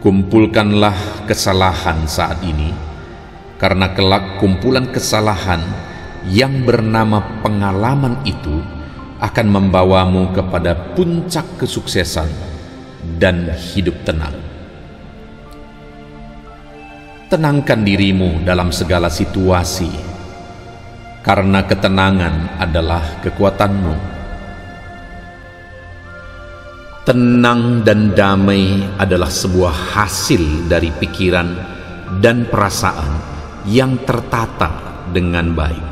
Kumpulkanlah kesalahan saat ini, karena kelak kumpulan kesalahan yang bernama pengalaman itu akan membawamu kepada puncak kesuksesan dan hidup tenang. Tenangkan dirimu dalam segala situasi, karena ketenangan adalah kekuatanmu. Tenang dan damai adalah sebuah hasil dari pikiran dan perasaan yang tertata dengan baik.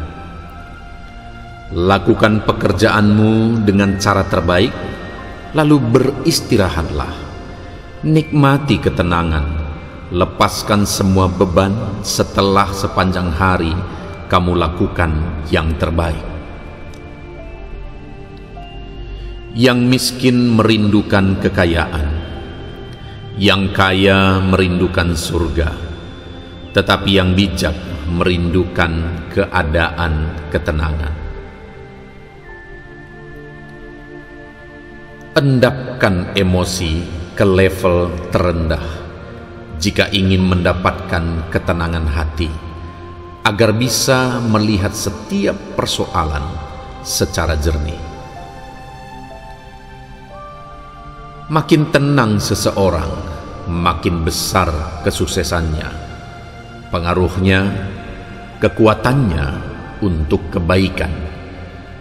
Lakukan pekerjaanmu dengan cara terbaik, lalu beristirahatlah. Nikmati ketenangan, lepaskan semua beban setelah sepanjang hari kamu lakukan yang terbaik. Yang miskin merindukan kekayaan, yang kaya merindukan surga, tetapi yang bijak merindukan keadaan ketenangan. Endapkan emosi ke level terendah jika ingin mendapatkan ketenangan hati, agar bisa melihat setiap persoalan secara jernih. Makin tenang seseorang, makin besar kesuksesannya, pengaruhnya, kekuatannya untuk kebaikan.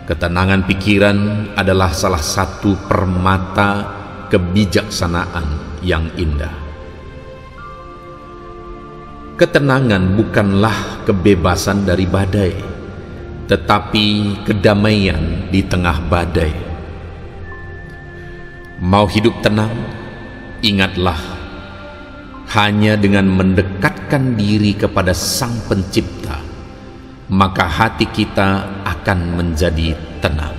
Ketenangan pikiran adalah salah satu permata kebijaksanaan yang indah. Ketenangan bukanlah kebebasan dari badai, tetapi kedamaian di tengah badai. Mau hidup tenang? Ingatlah, hanya dengan mendekatkan diri kepada Sang Pencipta, maka hati kita akan menjadi tenang.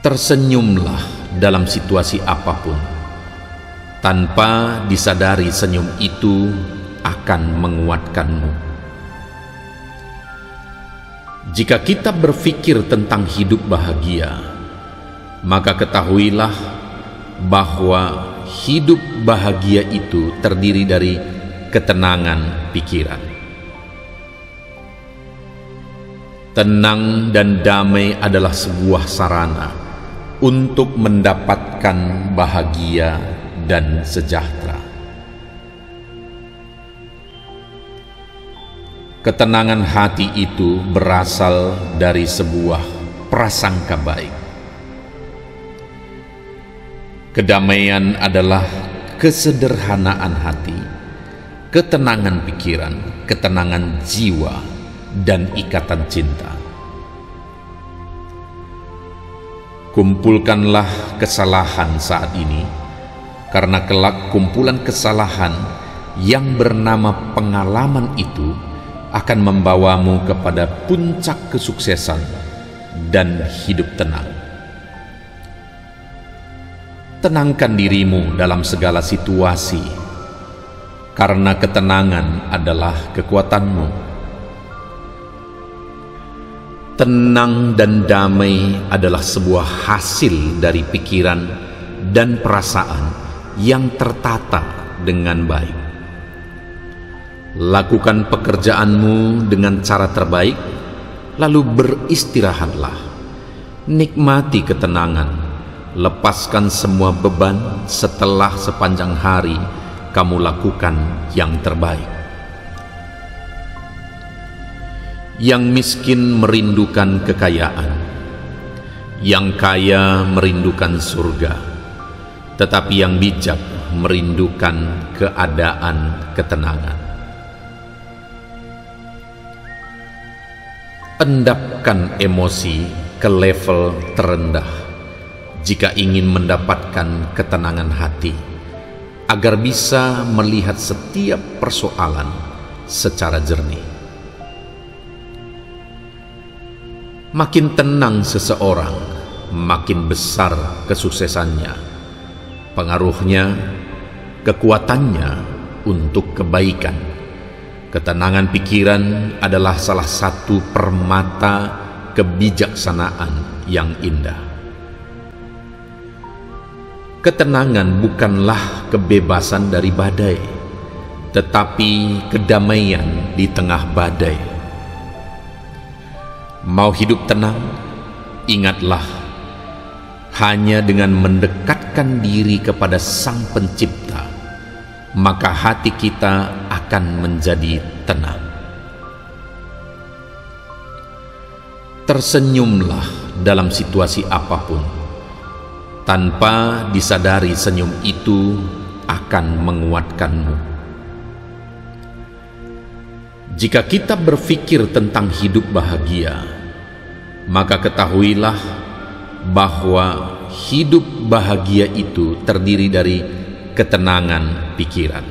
Tersenyumlah dalam situasi apapun. Tanpa disadari, senyum itu akan menguatkanmu. Jika kita berpikir tentang hidup bahagia, maka ketahuilah bahwa hidup bahagia itu terdiri dari ketenangan pikiran. Tenang dan damai adalah sebuah sarana untuk mendapatkan bahagia dan sejahtera. Ketenangan hati itu berasal dari sebuah prasangka baik. Kedamaian adalah kesederhanaan hati, ketenangan pikiran, ketenangan jiwa, dan ikatan cinta. Kumpulkanlah kesalahan saat ini, karena kelak kumpulan kesalahan yang bernama pengalaman itu akan membawamu kepada puncak kesuksesan dan hidup tenang. Tenangkan dirimu dalam segala situasi, karena ketenangan adalah kekuatanmu. Tenang dan damai adalah sebuah hasil dari pikiran dan perasaan yang tertata dengan baik. Lakukan pekerjaanmu dengan cara terbaik, lalu beristirahatlah. Nikmati ketenangan, lepaskan semua beban setelah sepanjang hari kamu lakukan yang terbaik. Yang miskin merindukan kekayaan, yang kaya merindukan surga, tetapi yang bijak merindukan keadaan ketenangan. Endapkan emosi ke level terendah jika ingin mendapatkan ketenangan hati, agar bisa melihat setiap persoalan secara jernih. Makin tenang seseorang, makin besar kesuksesannya, pengaruhnya, kekuatannya untuk kebaikan. Ketenangan pikiran adalah salah satu permata kebijaksanaan yang indah. Ketenangan bukanlah kebebasan dari badai, tetapi kedamaian di tengah badai. Mau hidup tenang? Ingatlah, hanya dengan mendekatkan diri kepada Sang Pencipta, maka hati kita akan menjadi tenang. Tersenyumlah dalam situasi apapun. Tanpa disadari, senyum itu akan menguatkanmu. Jika kita berpikir tentang hidup bahagia, maka ketahuilah bahwa hidup bahagia itu terdiri dari ketenangan pikiran.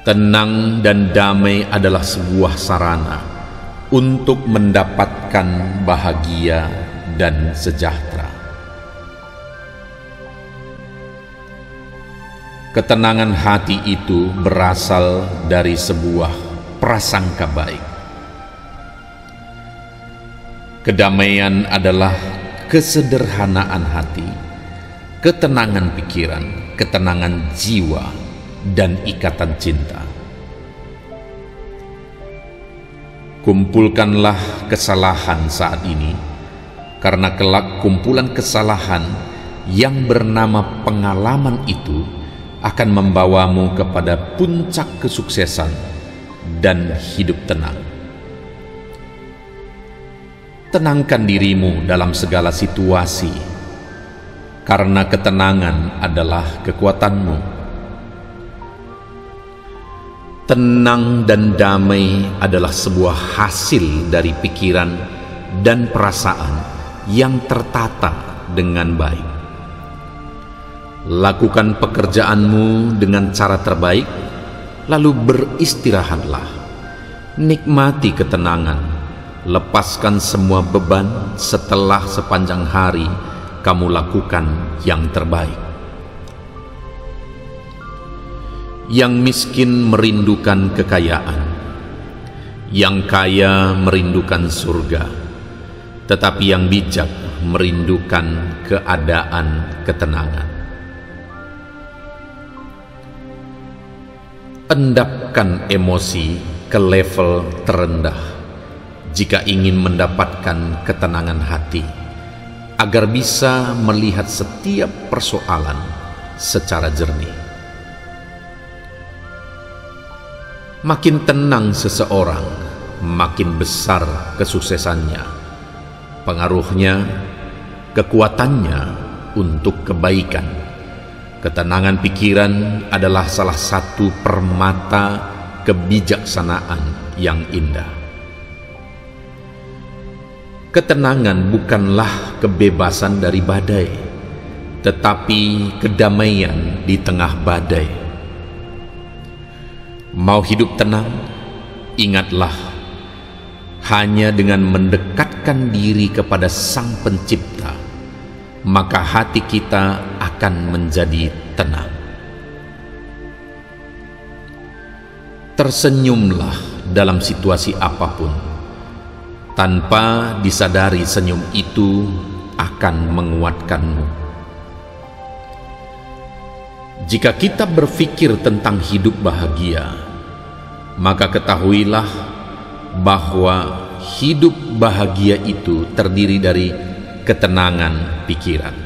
Tenang dan damai adalah sebuah sarana untuk mendapatkan bahagia dan sejahtera. Ketenangan hati itu berasal dari sebuah prasangka baik. Kedamaian adalah kesederhanaan hati, ketenangan pikiran, ketenangan jiwa, dan ikatan cinta. Kumpulkanlah kesalahan saat ini, karena kelak kumpulan kesalahan yang bernama pengalaman itu akan membawamu kepada puncak kesuksesan dan hidup tenang. Tenangkan dirimu dalam segala situasi, karena ketenangan adalah kekuatanmu. Tenang dan damai adalah sebuah hasil dari pikiran dan perasaan yang tertata dengan baik. Lakukan pekerjaanmu dengan cara terbaik, lalu beristirahatlah. Nikmati ketenangan, lepaskan semua beban setelah sepanjang hari kamu lakukan yang terbaik. Yang miskin merindukan kekayaan, yang kaya merindukan surga, tetapi yang bijak merindukan keadaan ketenangan. Endapkan emosi ke level terendah jika ingin mendapatkan ketenangan hati, agar bisa melihat setiap persoalan secara jernih. Makin tenang seseorang, makin besar kesuksesannya, pengaruhnya, kekuatannya untuk kebaikan. Ketenangan pikiran adalah salah satu permata kebijaksanaan yang indah. Ketenangan bukanlah kebebasan dari badai, tetapi kedamaian di tengah badai. Mau hidup tenang? Ingatlah, hanya dengan mendekatkan diri kepada Sang Pencipta, maka hati kita akan menjadi tenang. Tersenyumlah dalam situasi apapun, tanpa disadari senyum itu akan menguatkanmu. Jika kita berpikir tentang hidup bahagia, maka ketahuilah bahwa hidup bahagia itu terdiri dari ketenangan pikiran.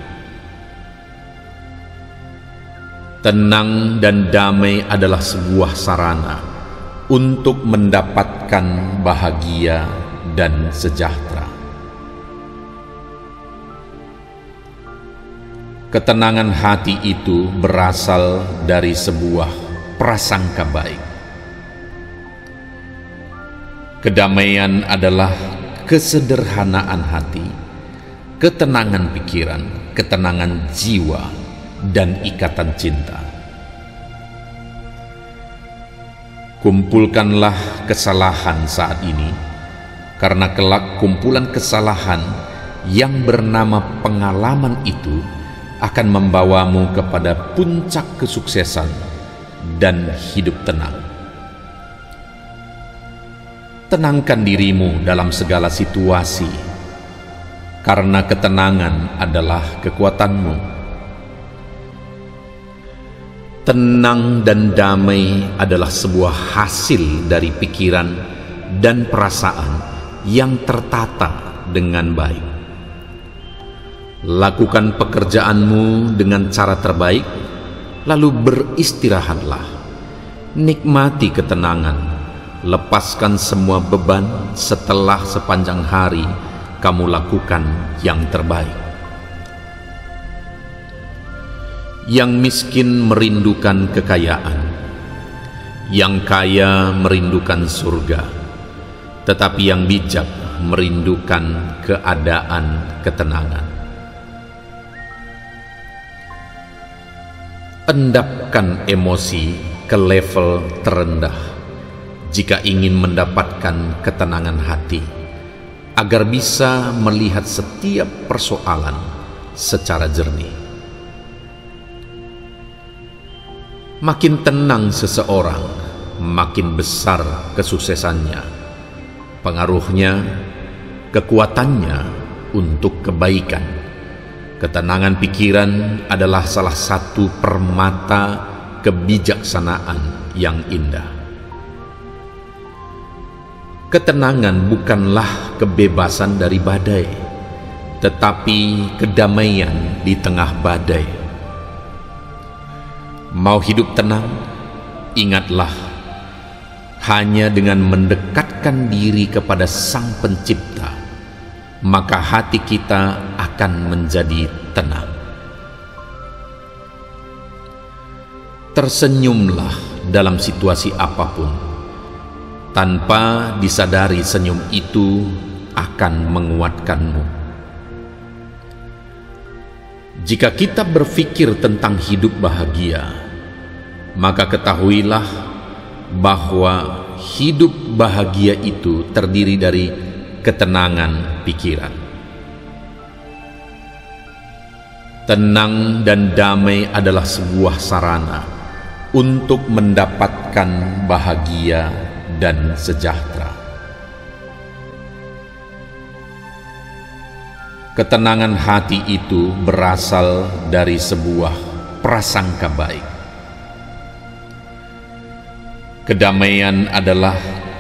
Tenang dan damai adalah sebuah sarana untuk mendapatkan bahagia dan sejahtera. Ketenangan hati itu berasal dari sebuah prasangka baik. Kedamaian adalah kesederhanaan hati, ketenangan pikiran, ketenangan jiwa, dan ikatan cinta. Kumpulkanlah kesalahan saat ini, karena kelak kumpulan kesalahan yang bernama pengalaman itu akan membawamu kepada puncak kesuksesan dan hidup tenang. Tenangkan dirimu dalam segala situasi, karena ketenangan adalah kekuatanmu. Tenang dan damai adalah sebuah hasil dari pikiran dan perasaan yang tertata dengan baik. Lakukan pekerjaanmu dengan cara terbaik, lalu beristirahatlah. Nikmati ketenangan, lepaskan semua beban setelah sepanjang hari kamu lakukan yang terbaik. Yang miskin merindukan kekayaan, yang kaya merindukan surga, tetapi yang bijak merindukan keadaan ketenangan. Endapkan emosi ke level terendah jika ingin mendapatkan ketenangan hati, agar bisa melihat setiap persoalan secara jernih. Makin tenang seseorang, makin besar kesuksesannya, pengaruhnya, kekuatannya untuk kebaikan. Ketenangan pikiran adalah salah satu permata kebijaksanaan yang indah. Ketenangan bukanlah kebebasan dari badai, tetapi kedamaian di tengah badai. Mau hidup tenang? Ingatlah, hanya dengan mendekatkan diri kepada Sang Pencipta, maka hati kita akan menjadi tenang. Tersenyumlah dalam situasi apapun, tanpa disadari senyum itu akan menguatkanmu. Jika kita berpikir tentang hidup bahagia, maka ketahuilah bahwa hidup bahagia itu terdiri dari ketenangan pikiran. Tenang dan damai adalah sebuah sarana untuk mendapatkan bahagia dan sejahtera. Ketenangan hati itu berasal dari sebuah prasangka baik. Kedamaian adalah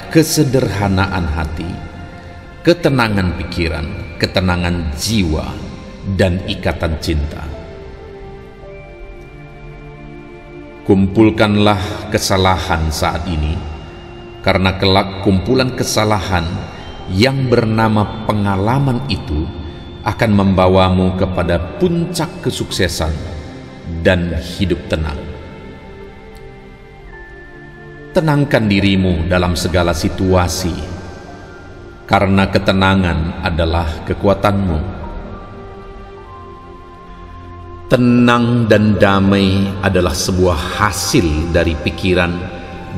kesederhanaan hati, ketenangan pikiran, ketenangan jiwa, dan ikatan cinta. Kumpulkanlah kesalahan saat ini, karena kelak kumpulan kesalahan yang bernama pengalaman itu akan membawamu kepada puncak kesuksesan dan hidup tenang. Tenangkan dirimu dalam segala situasi, karena ketenangan adalah kekuatanmu. Tenang dan damai adalah sebuah hasil dari pikiran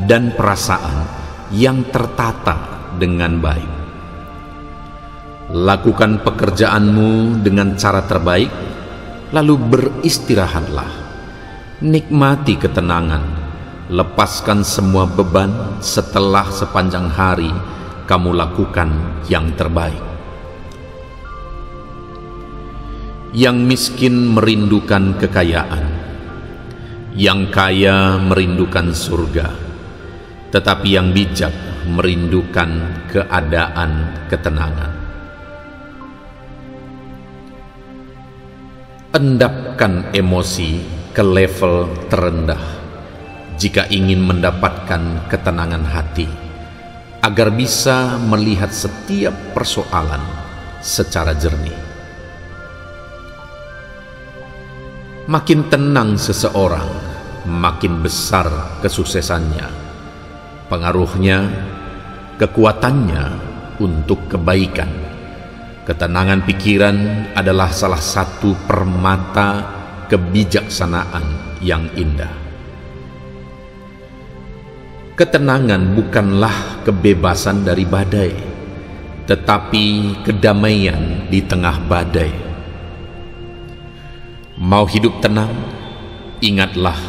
dan perasaan yang tertata dengan baik. Lakukan pekerjaanmu dengan cara terbaik, lalu beristirahatlah. Nikmati ketenangan. Lepaskan semua beban setelah sepanjang hari kamu lakukan yang terbaik. Yang miskin merindukan kekayaan, yang kaya merindukan surga, tetapi yang bijak merindukan keadaan ketenangan. Endapkan emosi ke level terendah jika ingin mendapatkan ketenangan hati, agar bisa melihat setiap persoalan secara jernih. Makin tenang seseorang, makin besar kesuksesannya, pengaruhnya, kekuatannya untuk kebaikan. Ketenangan pikiran adalah salah satu permata kebijaksanaan yang indah. Ketenangan bukanlah kebebasan dari badai, tetapi kedamaian di tengah badai. Mau hidup tenang? Ingatlah,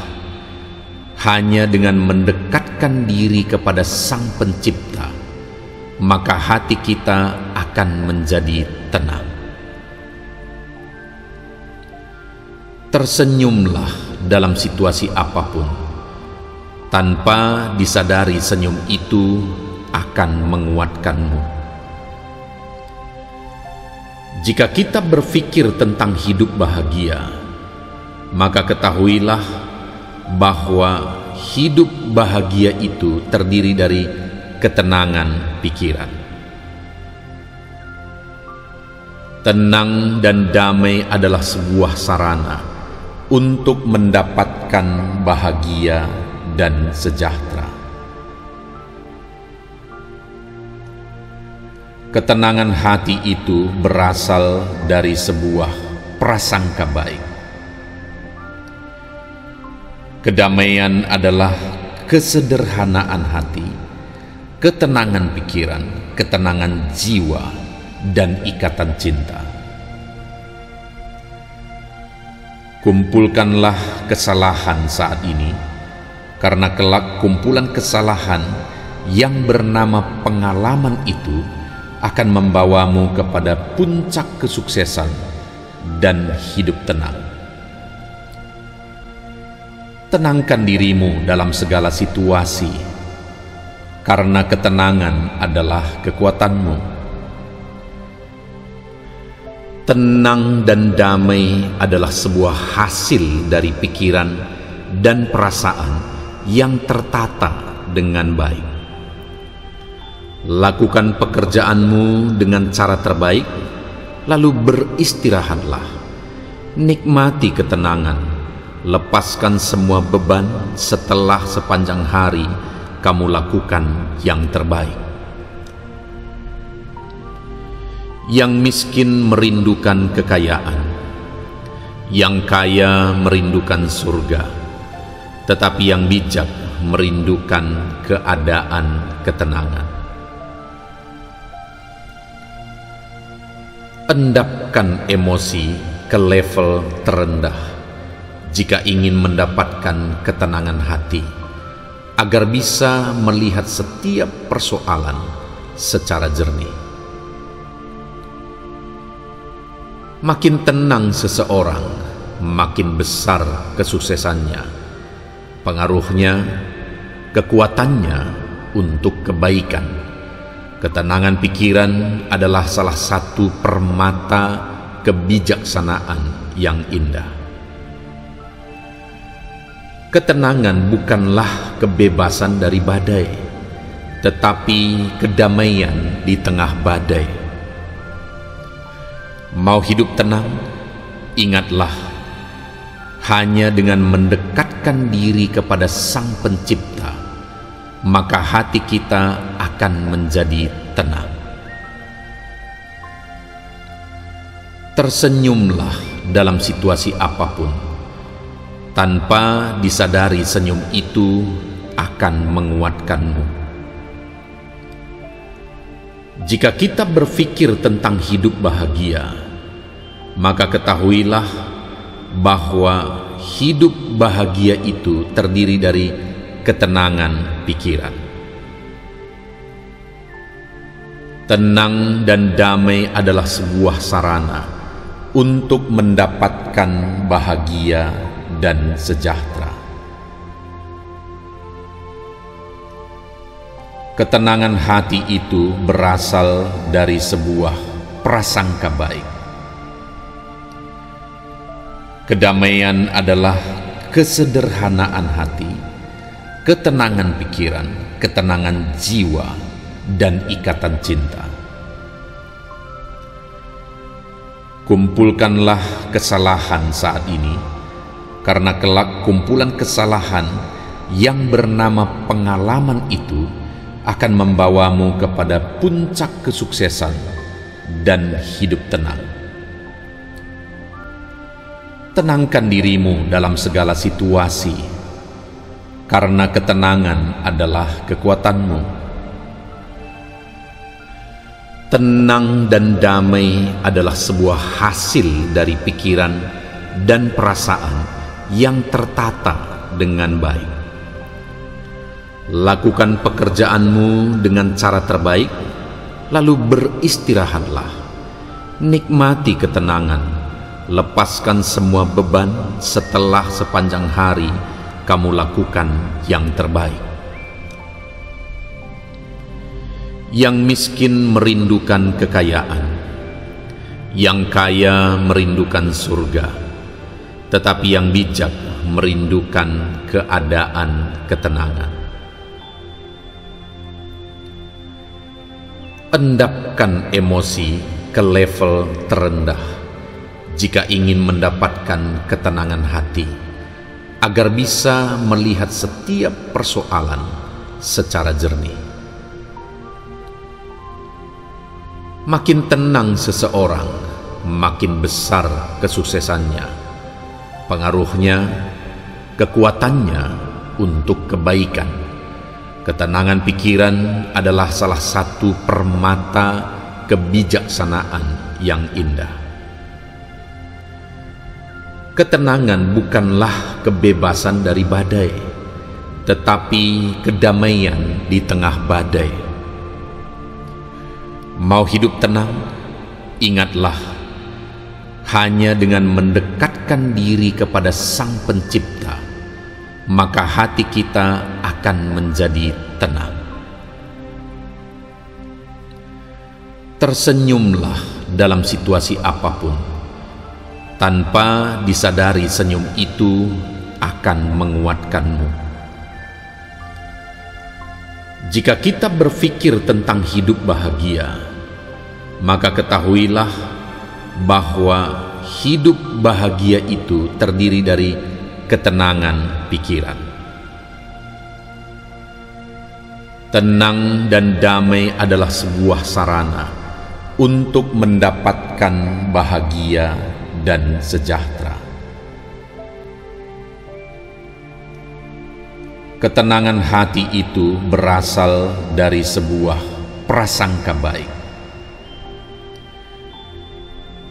hanya dengan mendekatkan diri kepada Sang Pencipta, maka hati kita akan menjadi tenang. Tersenyumlah dalam situasi apapun, tanpa disadari senyum itu akan menguatkanmu. Jika kita berpikir tentang hidup bahagia, maka ketahuilah bahwa hidup bahagia itu terdiri dari ketenangan pikiran. Tenang dan damai adalah sebuah sarana untuk mendapatkan bahagia dan sejahtera. Ketenangan hati itu berasal dari sebuah prasangka baik. Kedamaian adalah kesederhanaan hati, ketenangan pikiran, ketenangan jiwa, dan ikatan cinta. Kumpulkanlah kesalahan saat ini, karena kelak kumpulan kesalahan yang bernama pengalaman itu akan membawamu kepada puncak kesuksesan dan hidup tenang. Tenangkan dirimu dalam segala situasi, karena ketenangan adalah kekuatanmu. Tenang dan damai adalah sebuah hasil dari pikiran dan perasaan yang tertata dengan baik. Lakukan pekerjaanmu dengan cara terbaik, lalu beristirahatlah. Nikmati ketenangan, lepaskan semua beban. Setelah sepanjang hari kamu lakukan yang terbaik. Yang miskin merindukan kekayaan, yang kaya merindukan surga, tetapi yang bijak merindukan keadaan ketenangan. Endapkan emosi ke level terendah jika ingin mendapatkan ketenangan hati, agar bisa melihat setiap persoalan secara jernih. Makin tenang seseorang, makin besar kesuksesannya, pengaruhnya, kekuatannya untuk kebaikan. Ketenangan pikiran adalah salah satu permata kebijaksanaan yang indah. Ketenangan bukanlah kebebasan dari badai, tetapi kedamaian di tengah badai. Mau hidup tenang? Ingatlah, hanya dengan mendekatkan diri kepada Sang Pencipta, maka hati kita akan menjadi tenang. Tersenyumlah dalam situasi apapun, tanpa disadari senyum itu akan menguatkanmu. Jika kita berpikir tentang hidup bahagia, maka ketahuilah bahwa hidup bahagia itu terdiri dari ketenangan pikiran. Tenang dan damai adalah sebuah sarana untuk mendapatkan bahagia dan sejahtera. Ketenangan hati itu berasal dari sebuah prasangka baik. Kedamaian adalah kesederhanaan hati, ketenangan pikiran, ketenangan jiwa, dan ikatan cinta. Kumpulkanlah kesalahan saat ini, karena kelak kumpulan kesalahan yang bernama pengalaman itu akan membawamu kepada puncak kesuksesan dan hidup tenang. Tenangkan dirimu dalam segala situasi, karena ketenangan adalah kekuatanmu. Tenang dan damai adalah sebuah hasil dari pikiran dan perasaan yang tertata dengan baik. Lakukan pekerjaanmu dengan cara terbaik, lalu beristirahatlah. Nikmati ketenangan, lepaskan semua beban. Setelah sepanjang hari kamu lakukan yang terbaik. Yang miskin merindukan kekayaan, yang kaya merindukan surga, tetapi yang bijak merindukan keadaan ketenangan. Endapkan emosi ke level terendah jika ingin mendapatkan ketenangan hati, agar bisa melihat setiap persoalan secara jernih. Makin tenang seseorang, makin besar kesuksesannya, pengaruhnya, kekuatannya untuk kebaikan. Ketenangan pikiran adalah salah satu permata kebijaksanaan yang indah. Ketenangan bukanlah kebebasan dari badai, tetapi kedamaian di tengah badai. Mau hidup tenang? Ingatlah, hanya dengan mendekatkan diri kepada Sang Pencipta, maka hati kita akan menjadi tenang. Tersenyumlah dalam situasi apapun, tanpa disadari senyum itu akan menguatkanmu. Jika kita berpikir tentang hidup bahagia, maka ketahuilah bahwa hidup bahagia itu terdiri dari ketenangan pikiran. Tenang dan damai adalah sebuah sarana untuk mendapatkan bahagia dan sejahtera. Ketenangan hati itu berasal dari sebuah prasangka baik.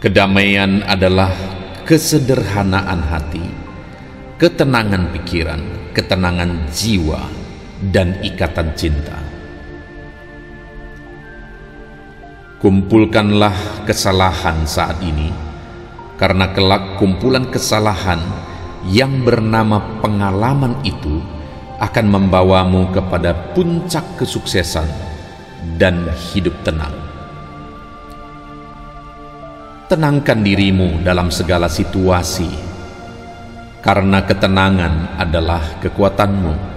Kedamaian adalah kesederhanaan hati, ketenangan pikiran, ketenangan jiwa, dan ikatan cinta. Kumpulkanlah kesalahan saat ini, karena kelak kumpulan kesalahan yang bernama pengalaman itu akan membawamu kepada puncak kesuksesan dan hidup tenang. Tenangkan dirimu dalam segala situasi, karena ketenangan adalah kekuatanmu.